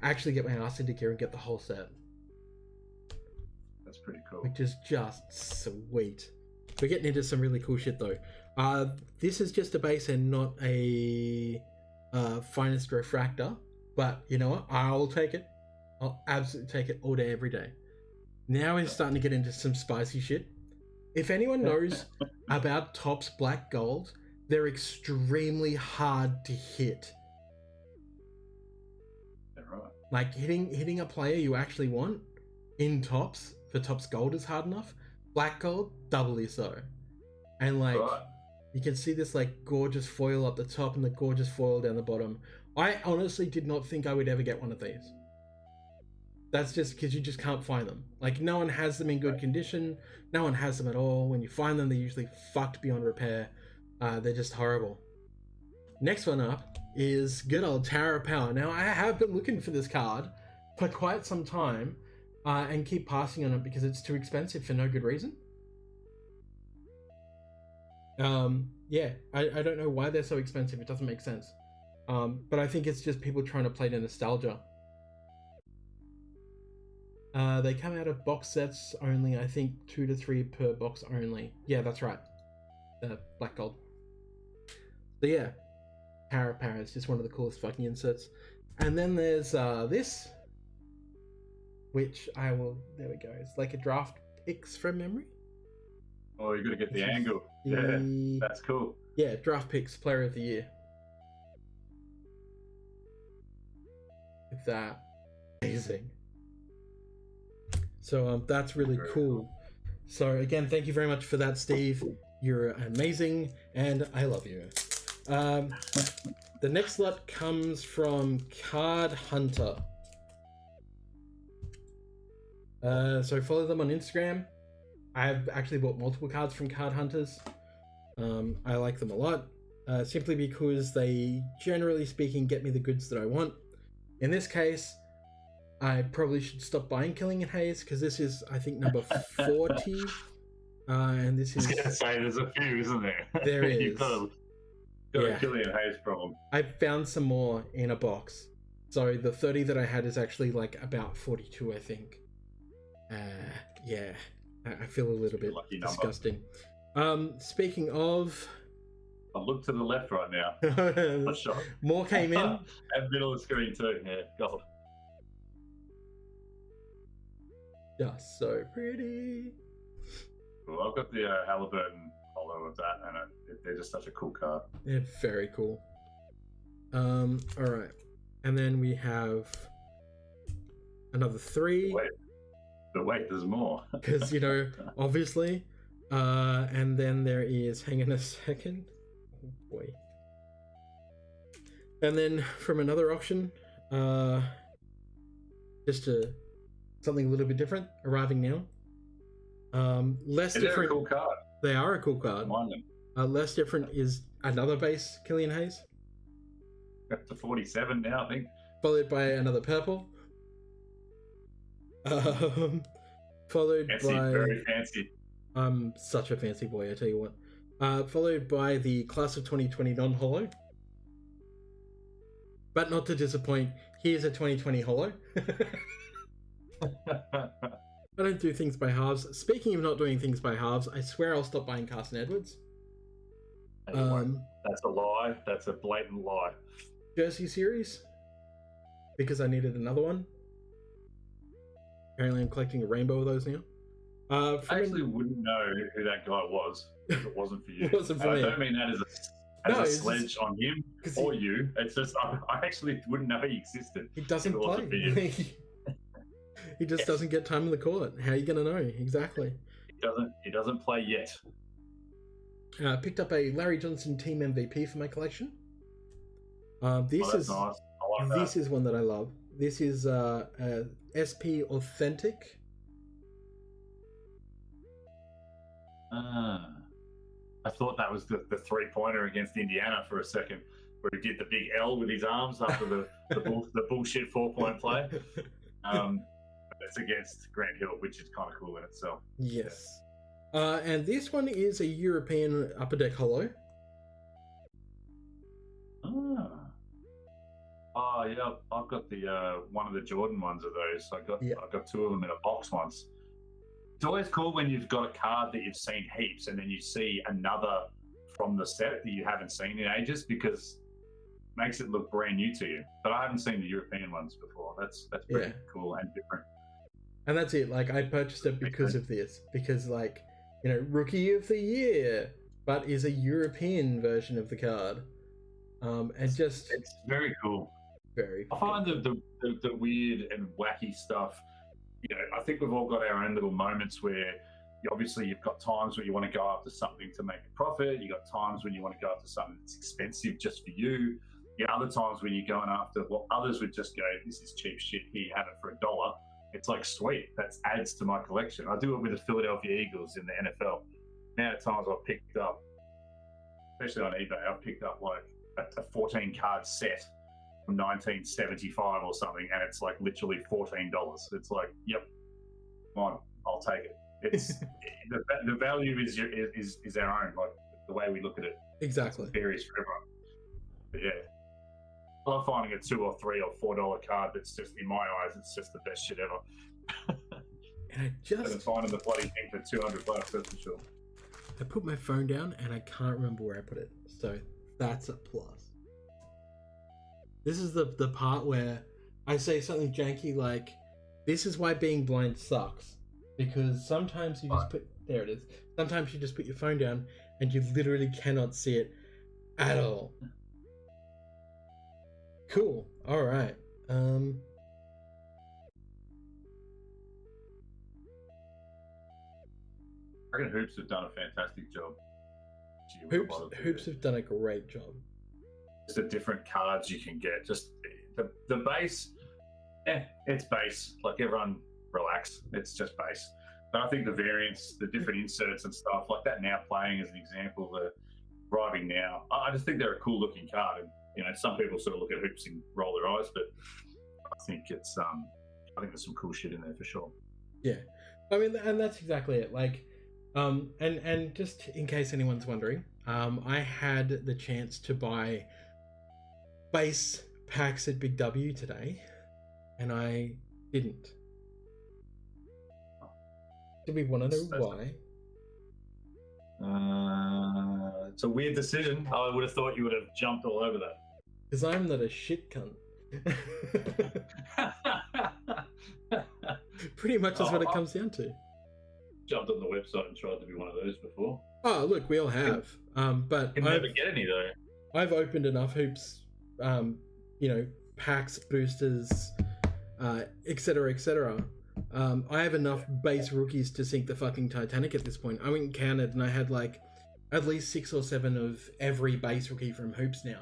actually get my ass into gear and get the whole set. That's pretty cool. Which is just sweet. We're getting into some really cool shit, though. This is just a base and not a finest refractor. But, you know what? I'll take it. I'll absolutely take it all day, every day. Now we're starting to get into some spicy shit. If anyone knows about Topps Black Gold, they're extremely hard to hit. Yeah, right. Like hitting a player you actually want in Topps for Topps Gold is hard enough. Black Gold, doubly so. And like you can see this like gorgeous foil up the top and the gorgeous foil down the bottom. I honestly did not think I would ever get one of these. That's just because you just can't find them. Like, no one has them in good condition. No one has them at all. When you find them, they're usually fucked beyond repair. They're just horrible. Next one up is good old Tower of Power. Now, I have been looking for this card for quite some time and keep passing on it because it's too expensive for no good reason. Yeah, I don't know why they're so expensive. It doesn't make sense. But I think it's just people trying to play to nostalgia. They come out of box sets only, I think 2 to 3 per box only. Yeah, that's right. black gold. So yeah, Para is just one of the coolest fucking inserts. And then there's this, which I will. There we go. It's like a draft picks from memory. Oh, you got to get the angle. Yeah, that's cool. Yeah, draft picks player of the year. That amazing. So that's really cool. So again, thank you very much for that, Steve. You're amazing, and I love you. The next lot comes from Card Hunter. So follow them on Instagram. I've actually bought multiple cards from Card Hunters. I like them a lot, simply because they, generally speaking, get me the goods that I want. In this case, I probably should stop buying Killing in Haze, because this is, I think, number 40. And this is... I was going to say, there's a few, isn't there? There is. You've got a Killing in Haze problem. I found some more in a box. So the 30 that I had is actually like about 42, I think. Yeah, I feel a little bit disgusting. Speaking of... I'll look to the left right now. Not sure. More came in. And middle of the screen too. Yeah, gold. Just so pretty. Well, I've got the Halliburton hollow of that, and they're just such a cool card. They're very cool. All right, and then we have another 3. Wait, there's more. Because obviously. And then there is. Hang on a second. Oh boy. And then from another auction, just something a little bit different, arriving now. Less different. They're a cool card. They are a cool card. Less different is another base Killian Hayes. Up to 47 now, I think. Followed by another purple. Followed fancy, by... very fancy. I'm such a fancy boy, I tell you what. Followed by the Class of 2020 non-holo. But not to disappoint, here's a 2020 holo. I don't do things by halves. Speaking of not doing things by halves, I swear I'll stop buying Carson Edwards. That's a lie. That's a blatant lie. Jersey series. Because I needed another one. Apparently I'm collecting a rainbow of those now. I actually wouldn't know who that guy was if it wasn't for you. It wasn't for me. I don't mean that as a sledge on him or you. It's just I actually wouldn't know he existed. He doesn't play. He just doesn't get time in the court. How are you going to know? Exactly. He doesn't play yet. Picked up a Larry Johnson team MVP for my collection. This is nice. I like this is one that I love. This is SP Authentic. I thought that was the 3-pointer against Indiana for a second, where he did the big L with his arms after the bullshit 4-point play. It's against Grant Hill, which is kind of cool in itself. Yes. And this one is a European Upper Deck holo. Oh yeah, I've got the one of the Jordan ones of those. I got 2 of them in a box once. It's always cool when you've got a card that you've seen heaps, and then you see another from the set that you haven't seen in ages, because it makes it look brand new to you. But I haven't seen the European ones before. That's pretty cool and different. And that's it. Like, I purchased it because of this, because Rookie of the Year, but is a European version of the card. It's very cool. Very. I find the weird and wacky stuff. I think we've all got our own little moments where obviously you've got times where you want to go after something to make a profit. You got times when you want to go after something that's expensive just for you. Other times when you're going after what others would just go, this is cheap shit, here you have it for $1. It's like, sweet, that adds to my collection. I do it with the Philadelphia Eagles in the NFL. Now at times I've picked up, especially on eBay, I've picked up like a 14 card set from 1975 or something, and it's like literally $14. It's like, yep, come on, I'll take it. It's the value is our own, like the way we look at it. Exactly. It varies for everyone. But yeah, I love finding a $2 or $3 or $4 card that's just, in my eyes, it's just the best shit ever. And I just finding the bloody thing for $200, that's for sure. I put my phone down and I can't remember where I put it. So that's a plus. This is the part where I say something janky like, this is why being blind sucks. Because sometimes you just put... There it is. Sometimes you just put your phone down and you literally cannot see it at all. Cool. All right. I reckon Hoops have done a fantastic job. Hoops have done a great job. Just the different cards you can get. Just the base, it's base. Like, everyone relax. It's just base. But I think the variants, the different inserts and stuff like that, now playing as an example, the arriving now, I just think they're a cool looking card. And, you know, some people sort of look at Hoops and roll their eyes, but I think it's I think there's some cool shit in there for sure. Yeah, I mean, and that's exactly it. Like, and just in case anyone's wondering, I had the chance to buy base packs at Big W today, and I didn't. Do we want to know why? It's a weird decision. I would have thought you would have jumped all over that. Because I'm not a shit cunt. Pretty much is what it comes down to. Jumped on the website and tried to be one of those before. Oh, look, we all have. But you never get any though. I've opened enough Hoops, you know, packs, boosters, etc., etc. I have enough base rookies to sink the fucking Titanic at this point. I went and counted, and I had like at least 6 or 7 of every base rookie from Hoops now.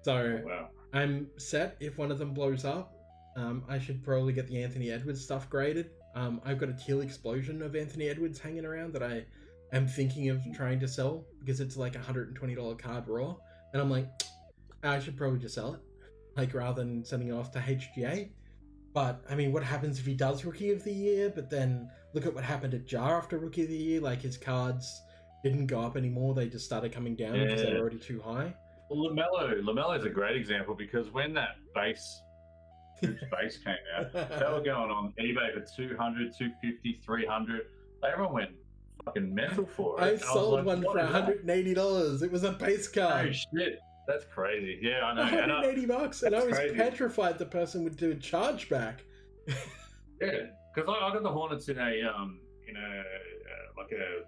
So wow. I'm set. If one of them blows up, I should probably get the Anthony Edwards stuff graded. I've got a teal explosion of Anthony Edwards hanging around that I am thinking of trying to sell because it's like $120 card raw, and I'm like, I should probably just sell it, like, rather than sending it off to HGA. But, I mean, what happens if he does Rookie of the Year? But then look at what happened to Jar after Rookie of the Year. Like, his cards didn't go up anymore. They just started coming down because they were already too high. Well, LaMelo is a great example because when that base came out, they were going on eBay for 200, 250, 300. Everyone went fucking mental for it. I sold one for $180. It was a base card. Oh, shit. That's crazy. Yeah, I know. $180, and I was petrified the person would do a chargeback. Yeah, because I got the Hornets in a like a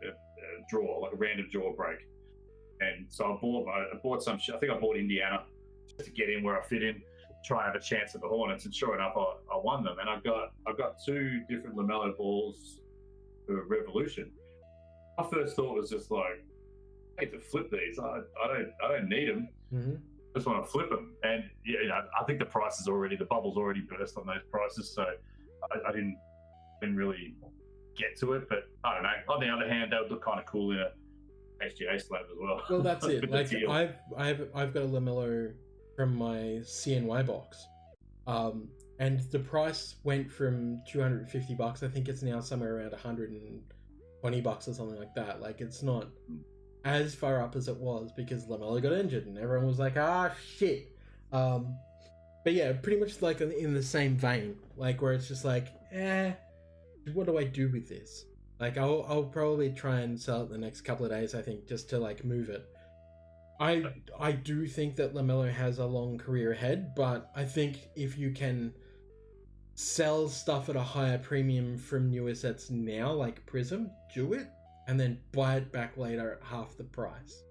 draw, like a random draw break, and so I bought some. I think I bought Indiana just to get in where I fit in, try and have a chance at the Hornets, and sure enough, I won them, and I got 2 different LaMelo balls for Revolution. My first thought was just like, I need to flip these. I don't need them. Mm-hmm. Just want to flip them, and you know, I think the bubble's already burst on those prices, so I didn't really get to it. But I don't know. On the other hand, that would look kind of cool in a HGA slab as well. Well, that's it. Like, I've got a LaMelo from my CNY box, and the price went from $250. I think it's now somewhere around $120 or something like that. Like, it's not as far up as it was because LaMelo got injured and everyone was like, ah, shit. But yeah, pretty much like in the same vein, like, where it's just like, what do I do with this? Like, I'll probably try and sell it the next couple of days, I think, just to like move it. I do think that LaMelo has a long career ahead, but I think if you can sell stuff at a higher premium from newer sets now, like Prism, do it, and then buy it back later at half the price,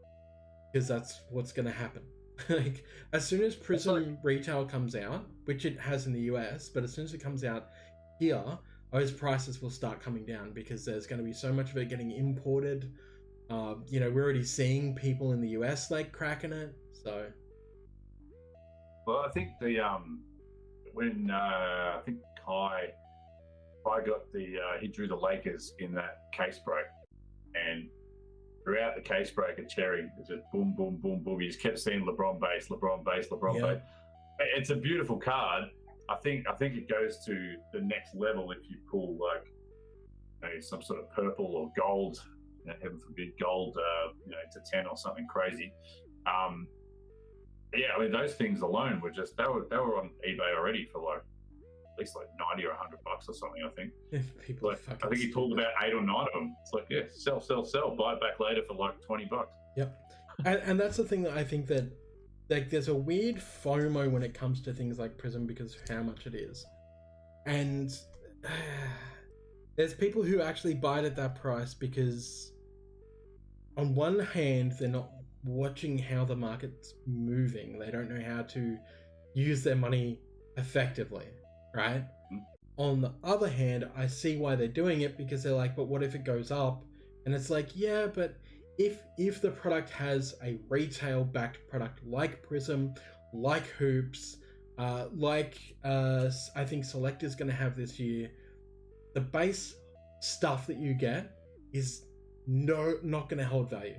because that's what's going to happen. Like, as soon as Prism retail comes out, which it has in the US, but as soon as it comes out here, those prices will start coming down because there's going to be so much of it getting imported. You know, we're already seeing people in the US like cracking it. So, well, I think when I think Kai got he drew the Lakers in that case break. And throughout the case break at Cherry, it's just boom, boom, boom, boom. You just kept seeing LeBron base, LeBron base, LeBron base. It's a beautiful card. I think it goes to the next level if you pull like, you know, some sort of purple or gold, you know, heaven forbid, gold, you know, to 10 or something crazy. Yeah, I mean, those things alone were just they were on eBay already for like least like 90 or $100 or something. I think. People Like, I think he pulled about 8 or 9 of them. It's like, yeah, sell, buy it back later for like $20. Yep, and that's the thing that I think that like there's a weird FOMO when it comes to things like Prism because of how much it is, and there's people who actually buy it at that price because on one hand they're not watching how the market's moving. They don't know how to use their money effectively, right? On the other hand, I see why they're doing it because they're like, but what if it goes up? And it's like, yeah, but if the product has a retail backed product like Prism, like Hoops, I think Select is going to have this year, the base stuff that you get is not going to hold value.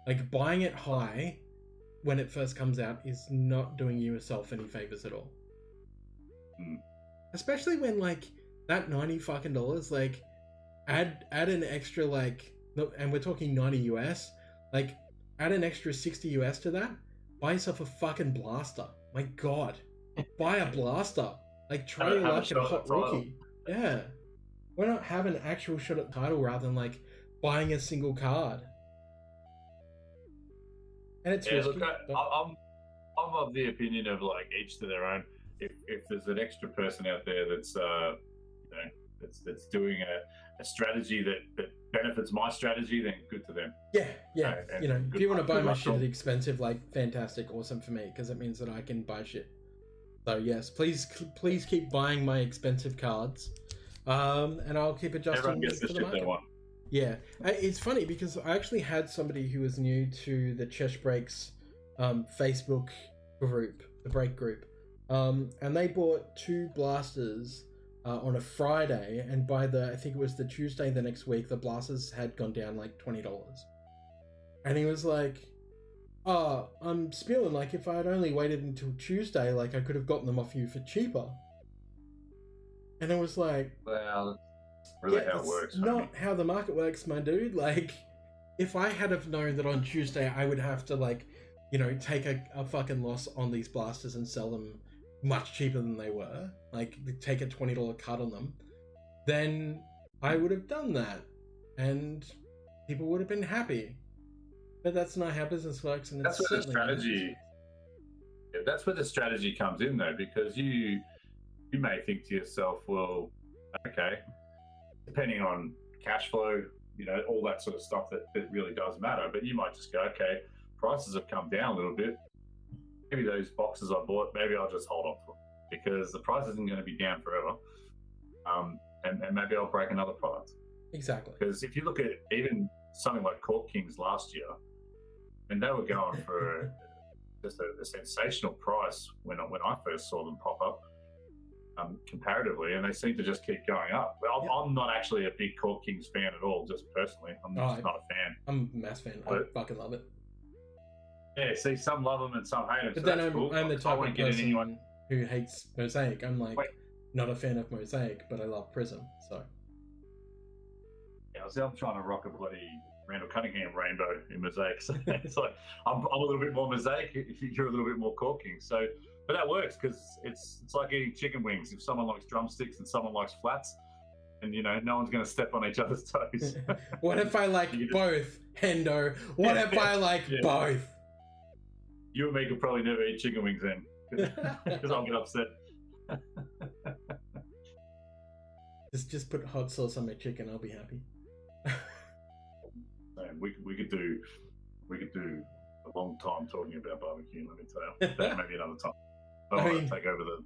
Like buying it high when it first comes out is not doing yourself any favors at all. Especially when like that $90 fucking, like add an extra like, and we're talking 90 US, like add an extra 60 US to that, buy yourself a fucking blaster. My God, buy a blaster. Like try your luck at a hot rookie. Yeah. Why not have an actual shot at the title rather than like buying a single card? And it's risky. Look, I'm of the opinion of like each to their own. If there's an extra person out there that's that's doing a strategy that benefits my strategy, then good to them. Yeah. If you want to buy my shit at expensive, like fantastic, awesome for me, because it means that I can buy shit. So yes, please keep buying my expensive cards, and I'll keep adjusting for the market. Yeah, it's funny because I actually had somebody who was new to the Chesh Breaks Facebook group, the break group, and they bought 2 blasters on a Friday, and by I think it was the Tuesday the next week, the blasters had gone down like $20, and he was like, "Oh, I'm spewing. Like if I had only waited until Tuesday, like I could have gotten them off you for cheaper." And it was like, well, really how it works. Not how the market works, my dude. Like, if I had have known that on Tuesday I would have to like, take a fucking loss on these blasters and sell them much cheaper than they were, like take a $20 cut on them, then I would have done that, and people would have been happy. But that's not how business works, and that's where the strategy. Yeah, that's where the strategy comes in, though, because you may think to yourself, well, okay, depending on cash flow, all that sort of stuff that really does matter. But you might just go, okay, prices have come down a little bit. Maybe those boxes I bought, maybe I'll just hold on to them because the price isn't going to be down forever. And maybe I'll break another product. Exactly. Because if you look at even something like Cork Kings last year, and they were going for just a sensational price when I first saw them pop up, comparatively, and they seem to just keep going up. Well, I'm not actually a big Cork Kings fan at all, just personally. I'm just not a fan. I'm a mass fan. I fucking love it. Yeah, see, some love them and some hate them. But then I'm the type of person who hates Mosaic. I'm like, not a fan of Mosaic, but I love Prism, so. Yeah, I'm trying to rock a bloody Randall Cunningham rainbow in Mosaic. So it's like, I'm a little bit more Mosaic, you're a little bit more Cork King. So, but that works because it's like eating chicken wings. If someone likes drumsticks and someone likes flats, and no one's going to step on each other's toes. What if I like both, Hendo? What if I like both? You and me could probably never eat chicken wings then, because I'll get upset. Just put hot sauce on my chicken. I'll be happy. We could do a long time talking about barbecue. Let me tell you, that maybe another time. I want to take over the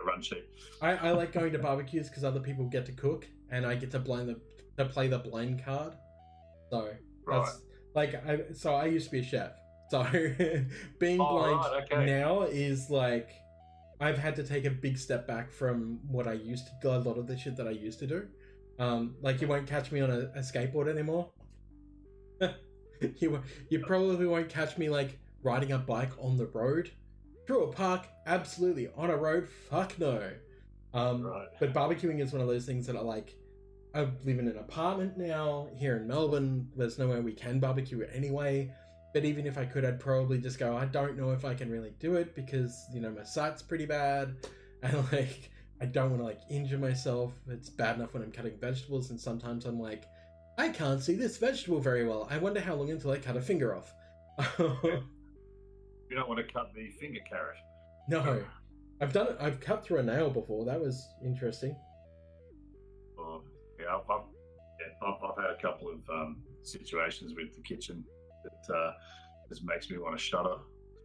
run sheet. I like going to barbecues because other people get to cook, and I get to play the blind card. So that's I used to be a chef. So being blind now is like I've had to take a big step back from what I used to do, a lot of the shit that I used to do. Like you won't catch me on a skateboard anymore. You probably won't catch me like riding a bike on the road. Through a park, absolutely. On a road, fuck no. But barbecuing is one of those things that I live in an apartment now here in Melbourne. There's nowhere we can barbecue it anyway. But even if I could, I'd probably just go, I don't know if I can really do it because, my sight's pretty bad. And I don't want to like injure myself. It's bad enough when I'm cutting vegetables, and sometimes I'm like, I can't see this vegetable very well. I wonder how long until I cut a finger off. You don't want to cut the finger carrot. No, I've done it. I've cut through a nail before. That was interesting. Yeah, I've had a couple of situations with the kitchen that just makes me want to shudder.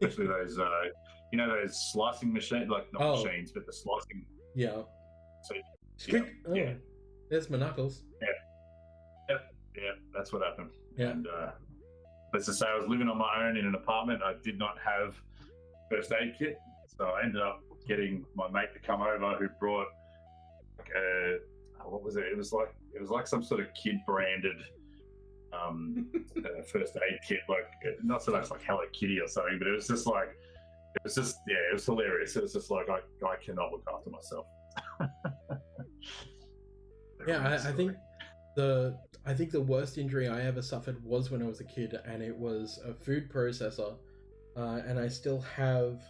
Especially those, those slicing machines, like not machines, but the slicing. Yeah. So, yeah. There's my knuckles. Yeah, that's what happened. Yeah. And let's just say I was living on my own in an apartment. I did not have first aid kit, so I ended up getting my mate to come over, who brought like what was it? It was like some sort of kid branded first aid kit, like not so much like Hello Kitty or something, but it was hilarious. It was just like I cannot look after myself. Yeah, I think the worst injury I ever suffered was when I was a kid, and it was a food processor, and I still have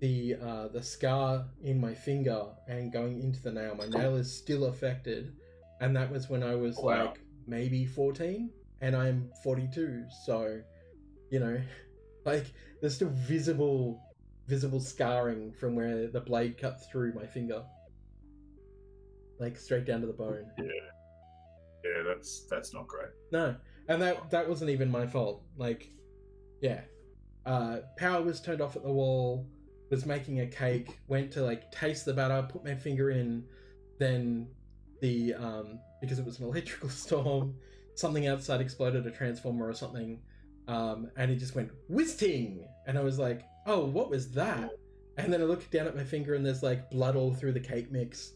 the scar in my finger and going into the nail. My nail is still affected, and that was when I was like maybe 14, and I'm 42. So, like there's still visible scarring from where the blade cut through my finger, like straight down to the bone. Yeah, that's not great. No, and that wasn't even my fault. Like, yeah, power was turned off at the wall. Was making a cake. Went to like taste the batter. Put my finger in. Then the because it was an electrical storm, something outside exploded, a transformer or something, and it just went whiz-ting. And I was like, oh, what was that? And then I looked down at my finger, and there's like blood all through the cake mix.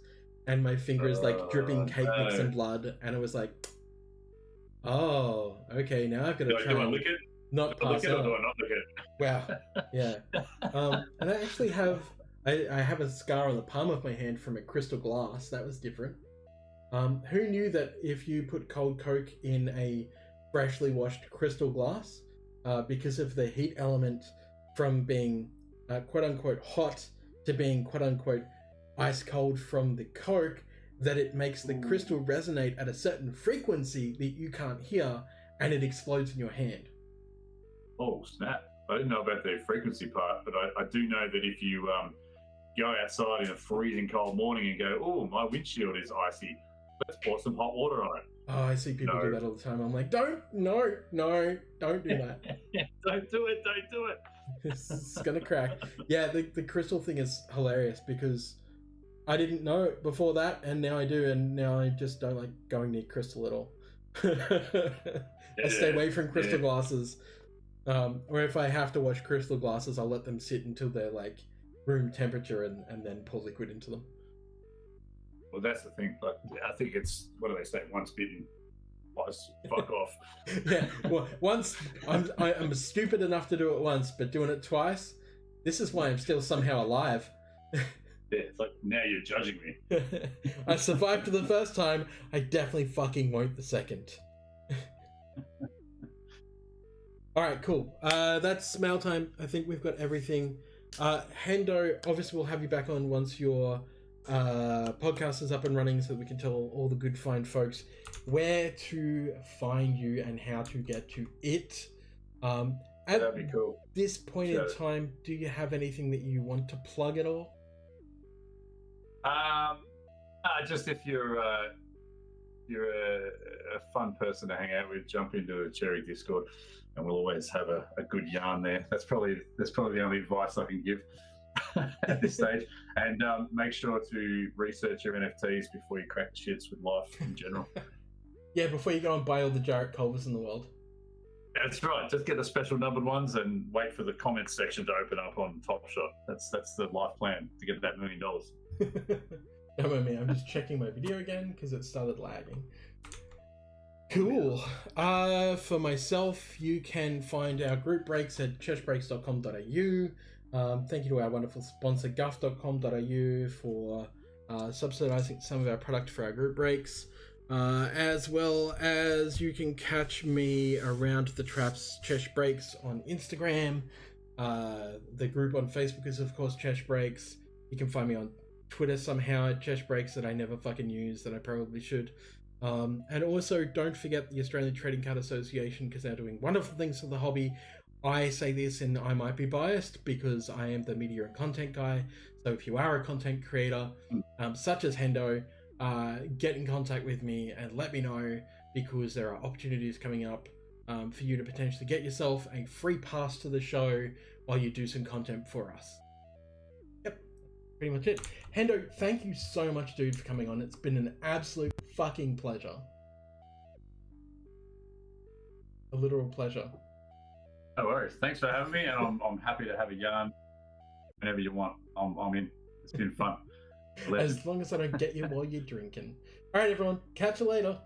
And my finger is like dripping cake mix and blood, and I was like, "Oh, okay, now I've got to try and not pass out." Do I not lick it? Wow, yeah. And I actually have I have a scar on the palm of my hand from a crystal glass. That was different. Who knew that if you put cold Coke in a freshly washed crystal glass, because of the heat element from being quote unquote hot to being quote unquote ice cold from the Coke, that it makes the crystal resonate at a certain frequency that you can't hear, and it explodes in your hand. Oh snap! I didn't know about the frequency part, but I do know that if you go outside in a freezing cold morning and go, oh, my windshield is icy, let's pour some hot water on it. Oh, I see people do that all the time. I'm like, don't do that. Don't do it. It's gonna crack. Yeah, the crystal thing is hilarious because I didn't know it before that, and now I do, and now I just don't like going near crystal at all. I stay away from crystal glasses. Or if I have to wash crystal glasses, I'll let them sit until they're like room temperature and then pour liquid into them. Well, that's the thing. But I think it's, what do they say? Once bitten, twice fuck off. Yeah. Well, once I'm stupid enough to do it once, but doing it twice, this is why I'm still somehow alive. Yeah, it's like, now you're judging me. I survived the first time. I definitely fucking won't the second. All right, cool. That's mail time. I think we've got everything. Hendo, obviously we'll have you back on once your podcast is up and running, so that we can tell all the good fine folks where to find you and how to get to it. That'd be cool. At this point in time, do you have anything that you want to plug at all? Just if you're a fun person to hang out with, jump into the Cherry Discord, and we'll always have a good yarn there. That's probably the only advice I can give at this stage. And make sure to research your NFTs before you crack the shits with life in general. Yeah, before you go and buy all the Jarrett Culvers in the world. That's right. Just get the special numbered ones and wait for the comments section to open up on Top Shot. That's the life plan to get that $1 million. Don't mind me, I'm just checking my video again because it started lagging. Cool. For myself, you can find our group breaks at cheshbreaks.com.au. Thank you to our wonderful sponsor guff.com.au for subsidizing some of our product for our group breaks. As well as you can catch me around the traps, Chesh Breaks on Instagram. The group on Facebook is of course Chesh Breaks. You can find me on Twitter somehow at Chesh Breaks that I never fucking use that I probably should. And also, don't forget the Australian Trading Card Association, because they're doing wonderful things for the hobby. I say this and I might be biased because I am the media and content guy. So if you are a content creator, such as Hendo, get in contact with me and let me know, because there are opportunities coming up for you to potentially get yourself a free pass to the show while you do some content for us. Yep, pretty much it. Hendo, thank you so much, dude, for coming on. It's been an absolute fucking pleasure. A literal pleasure. No worries. Thanks for having me, and I'm happy to have a yarn whenever you want. I'm in. It's been fun. As long as I don't get you while you're drinking. All right, everyone. Catch you later.